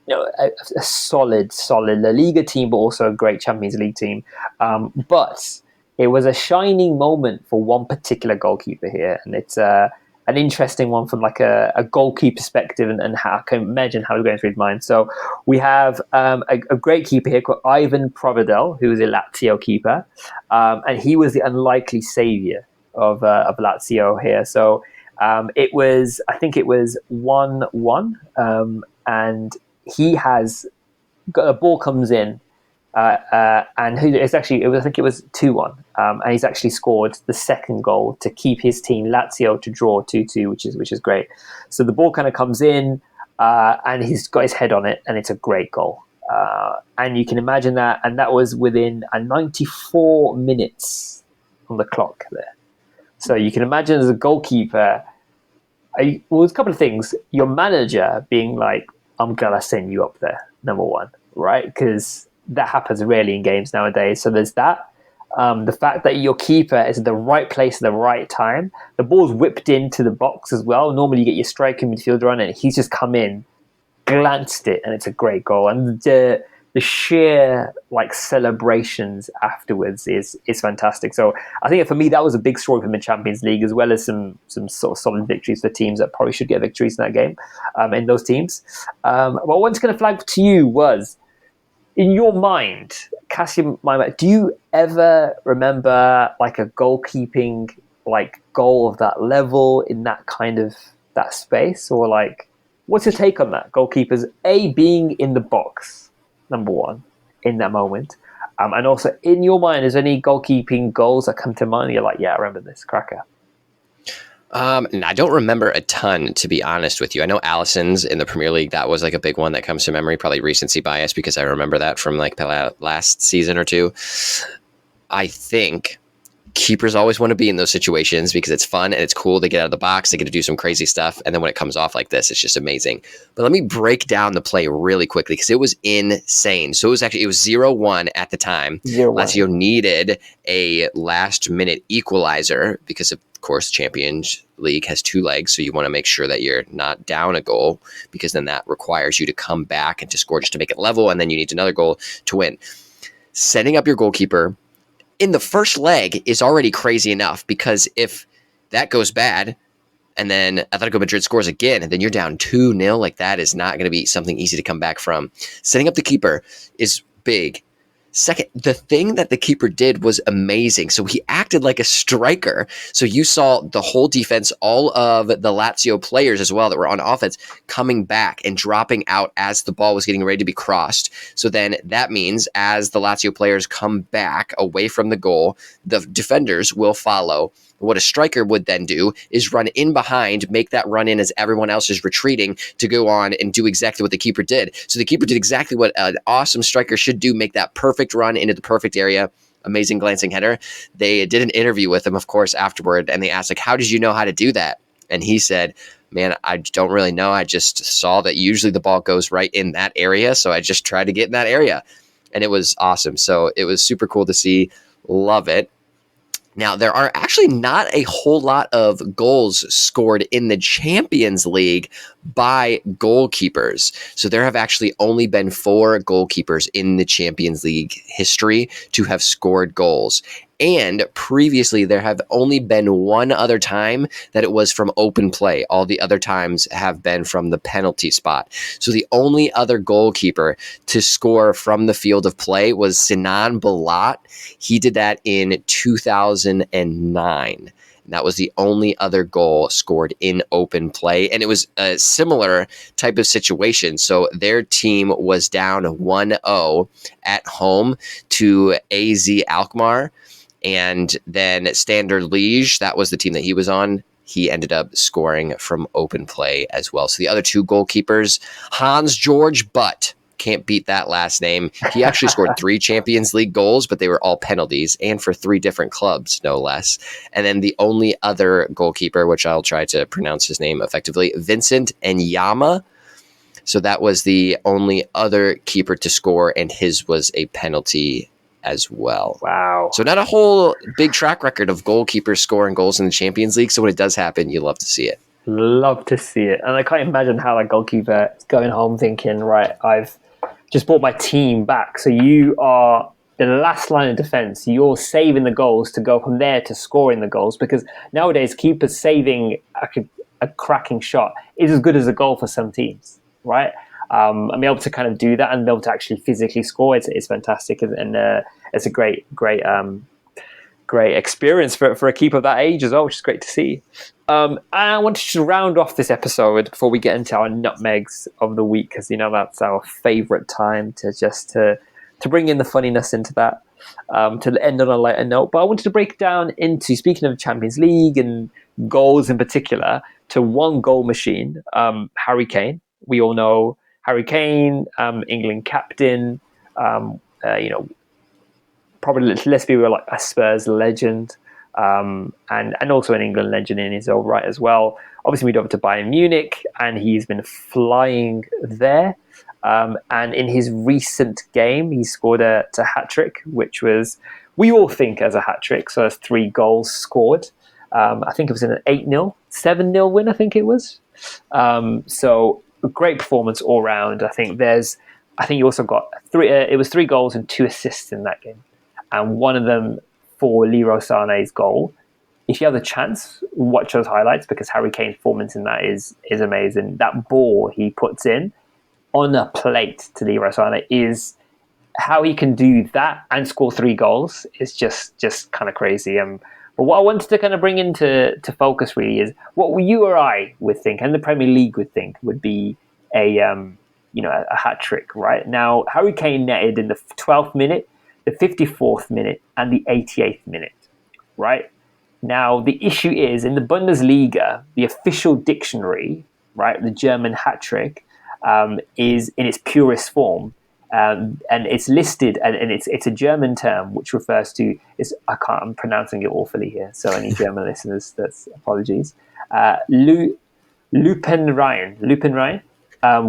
a solid La Liga team, but also a great Champions League team. But it was a shining moment for one particular goalkeeper here, and it's an interesting one from like a goalkeeper perspective, and how I can imagine how it's going through his mind. So we have a great keeper here called Ivan Provedel, who is a Lazio keeper, and he was the unlikely saviour of Lazio here. So I think it was 1-1, and he has got a ball comes in, and I think it was 2-1, and he's actually scored the second goal to keep his team Lazio to draw 2-2, which is great. So the ball kind of comes in, and he's got his head on it, and it's a great goal. And you can imagine that, and that was within 94 minutes on the clock there. So you can imagine as a goalkeeper, there's a couple of things. Your manager being like, I'm glad I sent you up there, number one, right? Because that happens rarely in games nowadays. So there's that. The fact that your keeper is in the right place at the right time. The ball's whipped into the box as well. Normally you get your striker midfielder on it. He's just come in, glanced it, and it's a great goal. And the sheer celebrations afterwards is fantastic. So I think for me that was a big story from the Champions League, as well as some sort of solid victories for teams that probably should get victories in that game, in those teams. What I wanted to kind of flag to you was, in your mind, Cassie, do you ever remember a goalkeeping goal of that level in that kind of that space, or what's your take on that? Goalkeepers being in the box, number one, in that moment, and also in your mind, is there any goalkeeping goals that come to mind? You're like, yeah, I remember this cracker. And I don't remember a ton, to be honest with you. I know Alisson's in the Premier League. That was a big one that comes to memory, probably recency bias, because I remember that from the last season or two. I think keepers always want to be in those situations because it's fun and it's cool. They get out of the box, they get to do some crazy stuff, and then when it comes off like this, it's just amazing. But let me break down the play really quickly, because it was insane. So it was 0-1 at the time. 0-1. Lazio needed a last-minute equalizer because, of course, Champions League has two legs, so you want to make sure that you're not down a goal, because then that requires you to come back and to score just to make it level, and then you need another goal to win. Setting up your goalkeeper in the first leg is already crazy enough, because if that goes bad and then Atletico Madrid scores again, and then you're down 2-0, that is not going to be something easy to come back from. Setting up the keeper is big. Second, the thing that the keeper did was amazing. So he acted like a striker. So you saw the whole defense, all of the Lazio players as well that were on offense, coming back and dropping out as the ball was getting ready to be crossed. So then that means as the Lazio players come back away from the goal, the defenders will follow What a striker would then do is run in behind, make that run in as everyone else is retreating to go on and do exactly what the keeper did. So the keeper did exactly what an awesome striker should do, make that perfect run into the perfect area. Amazing glancing header. They did an interview with him, of course, afterward, and they asked, like, how did you know how to do that? And he said, man, I don't really know. I just saw that usually the ball goes right in that area, so I just tried to get in that area. And it was awesome. So it was super cool to see. Love it. Now, there are actually not a whole lot of goals scored in the Champions League by goalkeepers. So there have actually only been 4 goalkeepers in the Champions League history to have scored goals. And previously, there have only been one other time that it was from open play. All the other times have been from the penalty spot. So the only other goalkeeper to score from the field of play was Sinan Balat. He did that in 2009. And that was the only other goal scored in open play. And it was a similar type of situation. So their team was down 1-0 at home to AZ Alkmaar. And then Standard Liège, that was the team that he was on. He ended up scoring from open play as well. So the other 2 goalkeepers, Hans-Georg Butt, can't beat that last name. He actually scored 3 Champions League goals, but they were all penalties and for 3 different clubs, no less. And then the only other goalkeeper, which I'll try to pronounce his name effectively, Vincent Enyama. So that was the only other keeper to score, and his was a penalty as well. Wow. So not a whole big track record of goalkeepers scoring goals in the Champions League. So when it does happen, you love to see it. Love to see it. And I can't imagine how that goalkeeper is going home thinking, right, I've just brought my team back. So you are the last line of defense. You're saving the goals to go from there to scoring the goals, because nowadays keepers saving a cracking shot is as good as a goal for some teams, right? And be able to kind of do that and be able to actually physically score, it's fantastic, and it's a great experience for a keeper of that age as well, which is great to see. And I wanted to round off this episode before we get into our nutmegs of the week, because that's our favourite time to bring in the funniness into that, to end on a lighter note. But I wanted to break down into, speaking of Champions League and goals in particular, to one goal machine, Harry Kane. We all know Harry Kane, England captain, probably, let's be real, like a Spurs legend, and also an England legend in his own right as well. Obviously, moved over to Bayern Munich, and he's been flying there. And in his recent game, he scored a hat-trick, which was, we all think as a hat-trick, so that's 3 goals scored. I think it was an 8-0, 7-0 win, I think it was. So a great performance all round. I think he also got 3 goals and 2 assists in that game. And one of them for Leroy Sané's goal. If you have the chance, watch those highlights, because Harry Kane's performance in that is amazing. That ball he puts in on a plate to Leroy Sané, is how he can do that and score 3 goals is just kind of crazy. But what I wanted to kind of bring into focus really is what you or I would think, and the Premier League would think, would be a hat trick. Right now, Harry Kane netted in the 12th minute, the 54th minute, and the 88th minute. Right now, the issue is in the Bundesliga, the official dictionary, right, the German hat trick, is in its purest form. And it's listed, and it's a German term which refers to, I'm pronouncing it awfully here, so any German listeners, that's apologies. Lupenrein,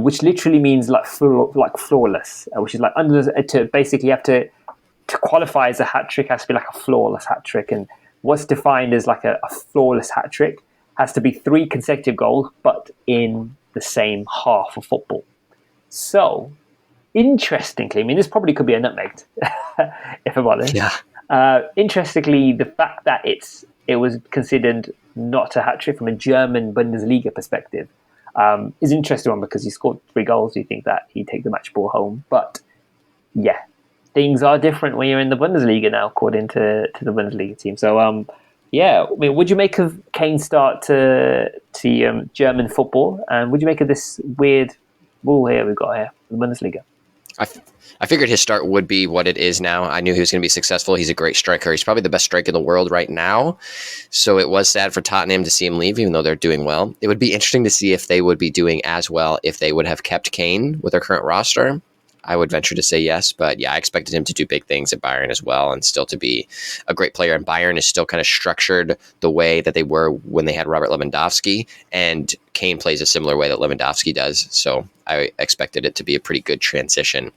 which literally means like flawless, which is like to basically have to qualify as a hat trick has to be like a flawless hat trick, and what's defined as like a flawless hat trick has to be 3 consecutive goals, but in the same half of football. So, interestingly, I mean, this probably could be a nutmegged, if I'm honest. Yeah. Interestingly, the fact that it was considered not a hat-trick from a German Bundesliga perspective is an interesting one, because he scored 3 goals. You think that he'd take the match ball home. But, yeah, things are different when you're in the Bundesliga now, according to the Bundesliga team. So, I mean, would you make of Kane's start to German football? And would you make of this weird rule here we've got here, the Bundesliga? I figured his start would be what it is now. I knew he was going to be successful. He's a great striker. He's probably the best striker in the world right now. So it was sad for Tottenham to see him leave, even though they're doing well. It would be interesting to see if they would be doing as well if they would have kept Kane with their current roster. I would venture to say yes, but yeah, I expected him to do big things at Bayern as well and still to be a great player. And Bayern is still kind of structured the way that they were when they had Robert Lewandowski, and Kane plays a similar way that Lewandowski does. So I expected it to be a pretty good transition.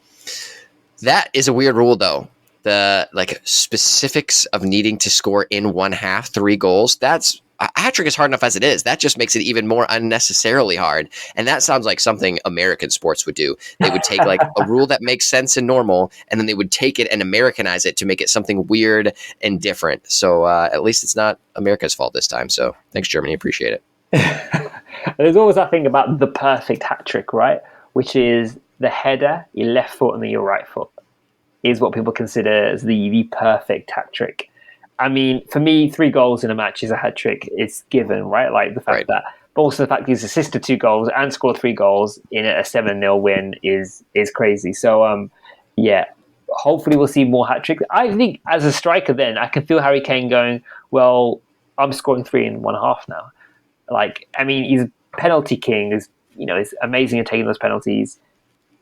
That is a weird rule, though. The specifics of needing to score in one half 3 goals. That's a hat trick is hard enough as it is. That just makes it even more unnecessarily hard. And that sounds like something American sports would do. They would take like a rule that makes sense and normal, and then they would take it and Americanize it to make it something weird and different. So at least it's not America's fault this time. So thanks, Germany. Appreciate it. There's always that thing about the perfect hat trick, right? Which is the header, your left foot, and then your right foot is what people consider as the perfect hat trick. I mean, for me, 3 goals in a match is a hat trick. It's given, right? Like the fact that, but also the fact he's assisted 2 goals and scored 3 goals in a 7-0 win is crazy. So, yeah, hopefully we'll see more hat tricks. I think as a striker, then I can feel Harry Kane going, well, I'm scoring 3 in one half now. Like, I mean, he's penalty king. He's amazing at taking those penalties.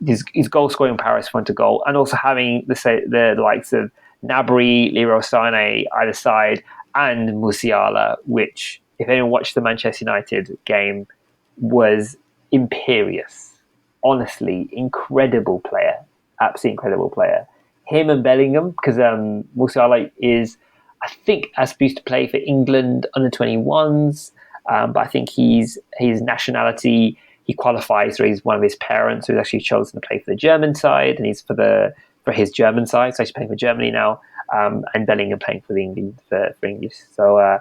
His goal scoring power is front to goal, and also having the likes of Gnabry, Leroy Sané either side, and Musiala, which, if anyone watched the Manchester United game, was imperious. Honestly, incredible player. Absolutely incredible player. Him and Bellingham, because Musiala is, I think, supposed to play for England under 21s, but I think his nationality, he qualifies, or he's one of his parents who's actually chosen to play for the German side, and he's for his German side, so he's playing for Germany now, and Bellingham playing for England for English. So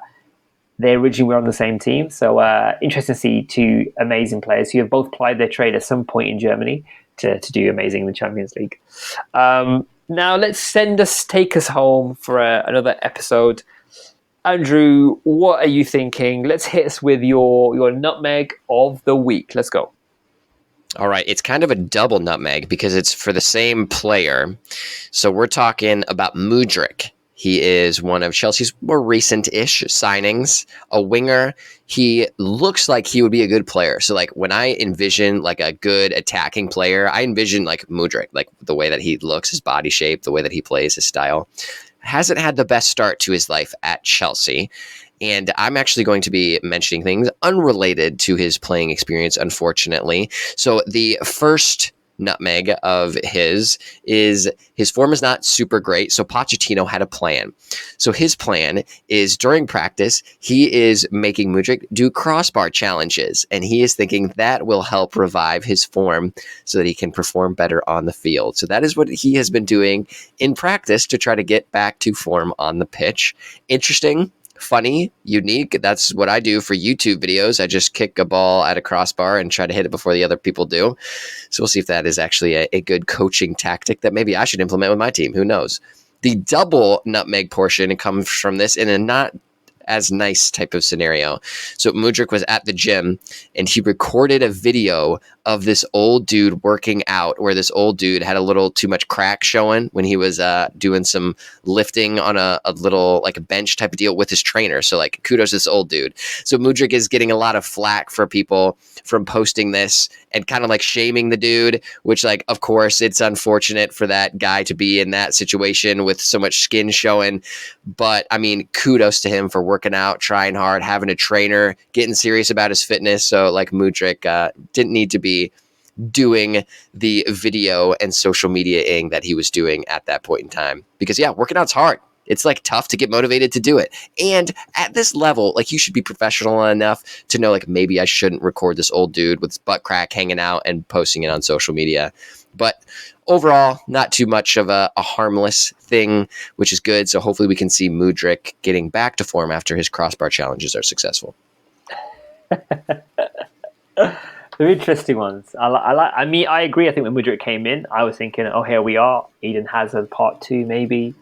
they originally were on the same team. So interesting to see 2 amazing players who have both plied their trade at some point in Germany to do amazing in the Champions League. Now let's take us home for another episode. Andrew, what are you thinking? Let's hit us with your nutmeg of the week. Let's go. All right, it's kind of a double nutmeg because it's for the same player. So we're talking about Mudryk. He is one of Chelsea's more recent-ish signings, a winger. He looks like he would be a good player. So like when I envision like a good attacking player, I envision like Mudryk, like the way that he looks, his body shape, the way that he plays, his style. Hasn't had the best start to his life at Chelsea. And I'm actually going to be mentioning things unrelated to his playing experience, unfortunately. So the first nutmeg of his is his form is not super great. So Pochettino had a plan. So his plan is during practice, he is making Mudryk do crossbar challenges. And he is thinking that will help revive his form so that he can perform better on the field. So that is what he has been doing in practice to try to get back to form on the pitch. Interesting. Funny, unique. That's what I do for YouTube videos. I just kick a ball at a crossbar and try to hit it before the other people do. So we'll see if that is actually a good coaching tactic that maybe I should implement with my team. Who knows? The double nutmeg portion comes from this in a not as nice type of scenario. So Mudryk was at the gym and he recorded a video of this old dude working out where this old dude had a little too much crack showing when he was doing some lifting on a little like a bench type of deal with his trainer. So like kudos to this old dude. So Mudryk is getting a lot of flack for people from posting this and kind of like shaming the dude, which like, of course, it's unfortunate for that guy to be in that situation with so much skin showing. But I mean, kudos to him for working out, trying hard, having a trainer, getting serious about his fitness. So like Mudryk didn't need to be doing the video and social media-ing that he was doing at that point in time. Because yeah, working out's hard. It's like tough to get motivated to do it. And at this level, like you should be professional enough to know like maybe I shouldn't record this old dude with his butt crack hanging out and posting it on social media. But overall, not too much of a harmless thing, which is good. So hopefully we can see Mudryk getting back to form after his crossbar challenges are successful. They're interesting ones. I mean, I agree. I think when Mudryk came in, I was thinking, oh, here we are. Eden Hazard part 2, maybe.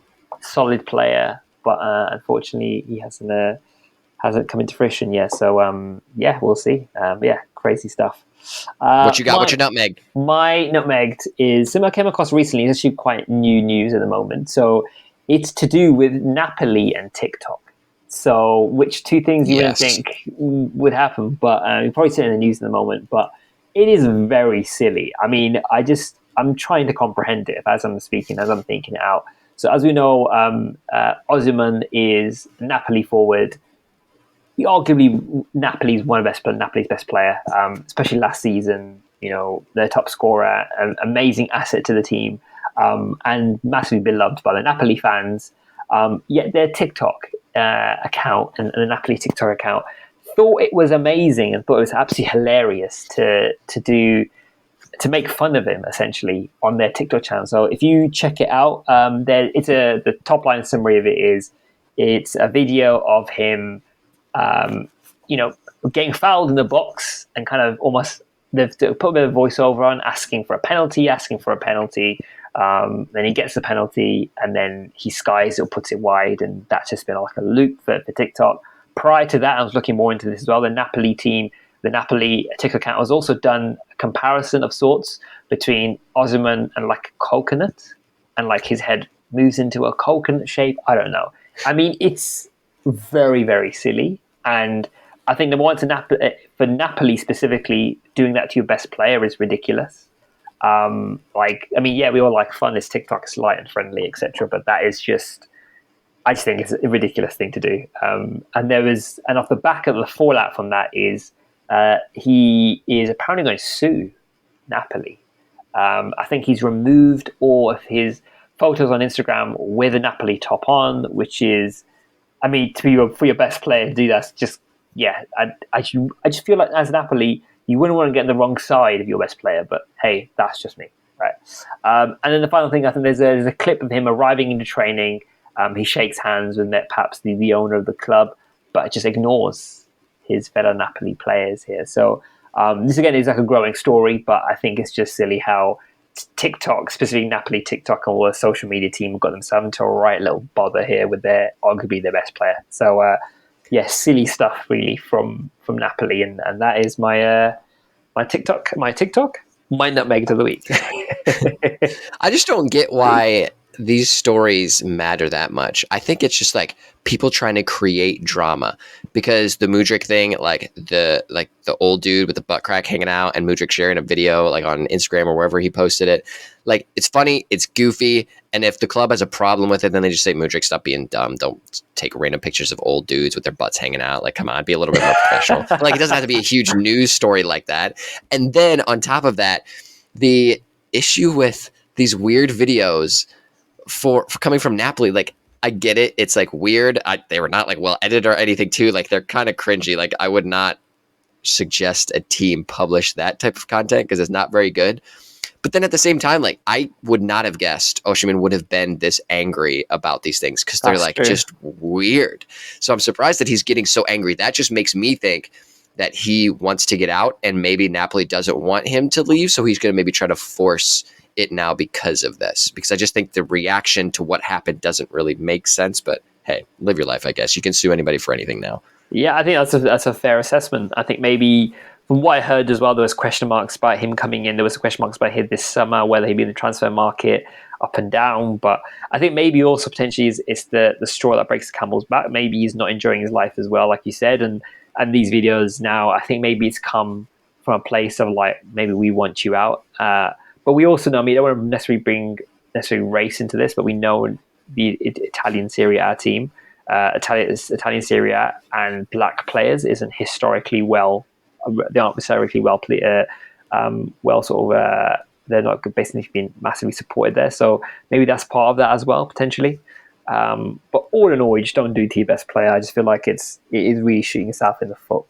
Solid player, but unfortunately, he hasn't come into fruition yet. So, yeah, we'll see. Yeah, crazy stuff. What you got? What's your nutmeg? My Nutmegged is something I came across recently. It's actually quite new news at the moment. So it's to do with Napoli and TikTok. So which two things you wouldn't think would happen, but you probably see it in the news in the moment. But it is very silly. I mean, I'm trying to comprehend it as I'm speaking, as I'm thinking it out. So as we know, Osimhen is Napoli forward. Arguably, Napoli's Napoli's best player, especially last season. You know, their top scorer, an amazing asset to the team, and massively beloved by the Napoli fans. Yet their TikTok account and the Napoli TikTok account thought it was amazing and thought it was absolutely hilarious to make fun of him essentially on their TikTok channel. So if you check it out, the top line summary of it is it's a video of him, getting fouled in the box and kind of almost they've put a bit of voiceover on, asking for a penalty. Then he gets the penalty and then he skies it or puts it wide, and that's just been like a loop for TikTok. Prior to that, I was looking more into this as well. The Napoli TikTok account has also done a comparison of sorts between Osimhen and like a coconut, and like his head moves into a coconut shape. I don't know. I mean, it's very, very silly. And I think number one, for Napoli specifically, doing that to your best player is ridiculous. We all like fun. This TikTok is light and friendly, etc. But that is just, I just think it's a ridiculous thing to do. And off the back of the fallout from that is he is apparently going to sue Napoli. I think he's removed all of his photos on Instagram with a Napoli top on, which is, I mean, for your best player to do that, just I just feel like as Napoli, you wouldn't want to get on the wrong side of your best player. But hey, that's just me, right? And then the final thing, I think there's a clip of him arriving into training. He shakes hands with perhaps the owner of the club, but just ignores his fellow Napoli players here. So this again is like a growing story, but I think it's just silly how TikTok, specifically Napoli TikTok and all the social media team, got themselves into a right little bother here with arguably their best player. So silly stuff really from Napoli, and that is my TikTok, my Nutmegged of the week. I just don't get why these stories matter that much. I think it's just like people trying to create drama, because the Mudryk thing, like the old dude with the butt crack hanging out and Mudryk sharing a video like on Instagram or wherever he posted it. Like, it's funny, it's goofy, and if the club has a problem with it, then they just say, Mudryk, stop being dumb. Don't take random pictures of old dudes with their butts hanging out. Like, come on, be a little bit more professional. Like, it doesn't have to be a huge news story like that. And then on top of that, the issue with these weird videos for coming from Napoli, like, I get it. It's like weird. They were not like well edited or anything too. Like, they're kind of cringy. Like, I would not suggest a team publish that type of content because it's not very good. But then at the same time, like, I would not have guessed Osimhen would have been this angry about these things because they're like just weird. So I'm surprised that he's getting so angry. That just makes me think that he wants to get out, and maybe Napoli doesn't want him to leave. So he's going to maybe try to force it now because of this. Because I just think the reaction to what happened doesn't really make sense. But hey, live your life, I guess. You can sue anybody for anything now. Yeah, I think that's a fair assessment. I think maybe from what I heard as well, there was question marks about him coming in. There was question marks about him this summer, whether he'd be in the transfer market up and down. But I think maybe also potentially it's the straw that breaks the camel's back. Maybe he's not enjoying his life as well, like you said. And these videos now, I think maybe it's come from a place of like, maybe we want you out. But we also know, I mean, I don't want to necessarily bring race into this, but we know the Italian Serie A team, Italian Serie A and black players isn't historically well. They aren't historically well they're not basically being massively supported there. So maybe that's part of that as well, potentially. But all in all, you just don't do it to your best player. I just feel like it is really shooting yourself in the foot.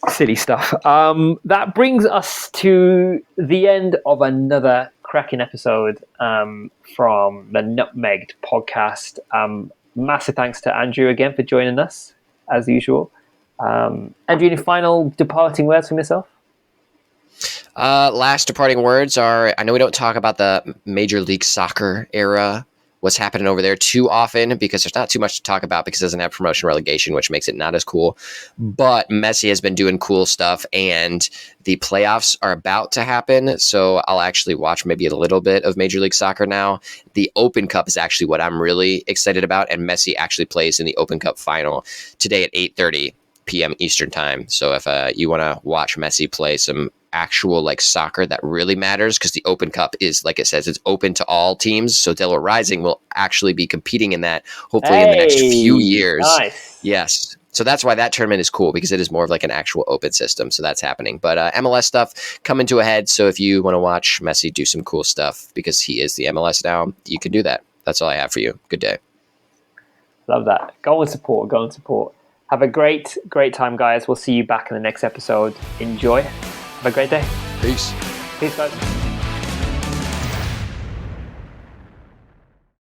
Silly stuff. That brings us to the end of another cracking episode from the Nutmegged podcast. Massive thanks to Andrew again for joining us, as usual. Andrew, any final departing words from yourself? Last departing words are, I know we don't talk about the Major League Soccer era what's happening over there too often because there's not too much to talk about because it doesn't have promotion relegation, which makes it not as cool. But Messi has been doing cool stuff, and the playoffs are about to happen. So I'll actually watch maybe a little bit of Major League Soccer now. The Open Cup is actually what I'm really excited about, and Messi actually plays in the Open Cup final today at 8:30 p.m. Eastern time. So if you want to watch Messi play some actual like soccer that really matters, because the Open Cup is, like it says, it's open to all teams. So Delaware Rising will actually be competing in that hopefully in the next few years. Nice. Yes. So that's why that tournament is cool, because it is more of like an actual open system. So that's happening. But MLS stuff coming to a head. So if you want to watch Messi do some cool stuff because he is the MLS now, you can do that. That's all I have for you. Good day. Love that. Go and support. Go and support. Have a great time, guys. We'll see you back in the next episode. Enjoy. Have a great day. Peace. Peace, guys.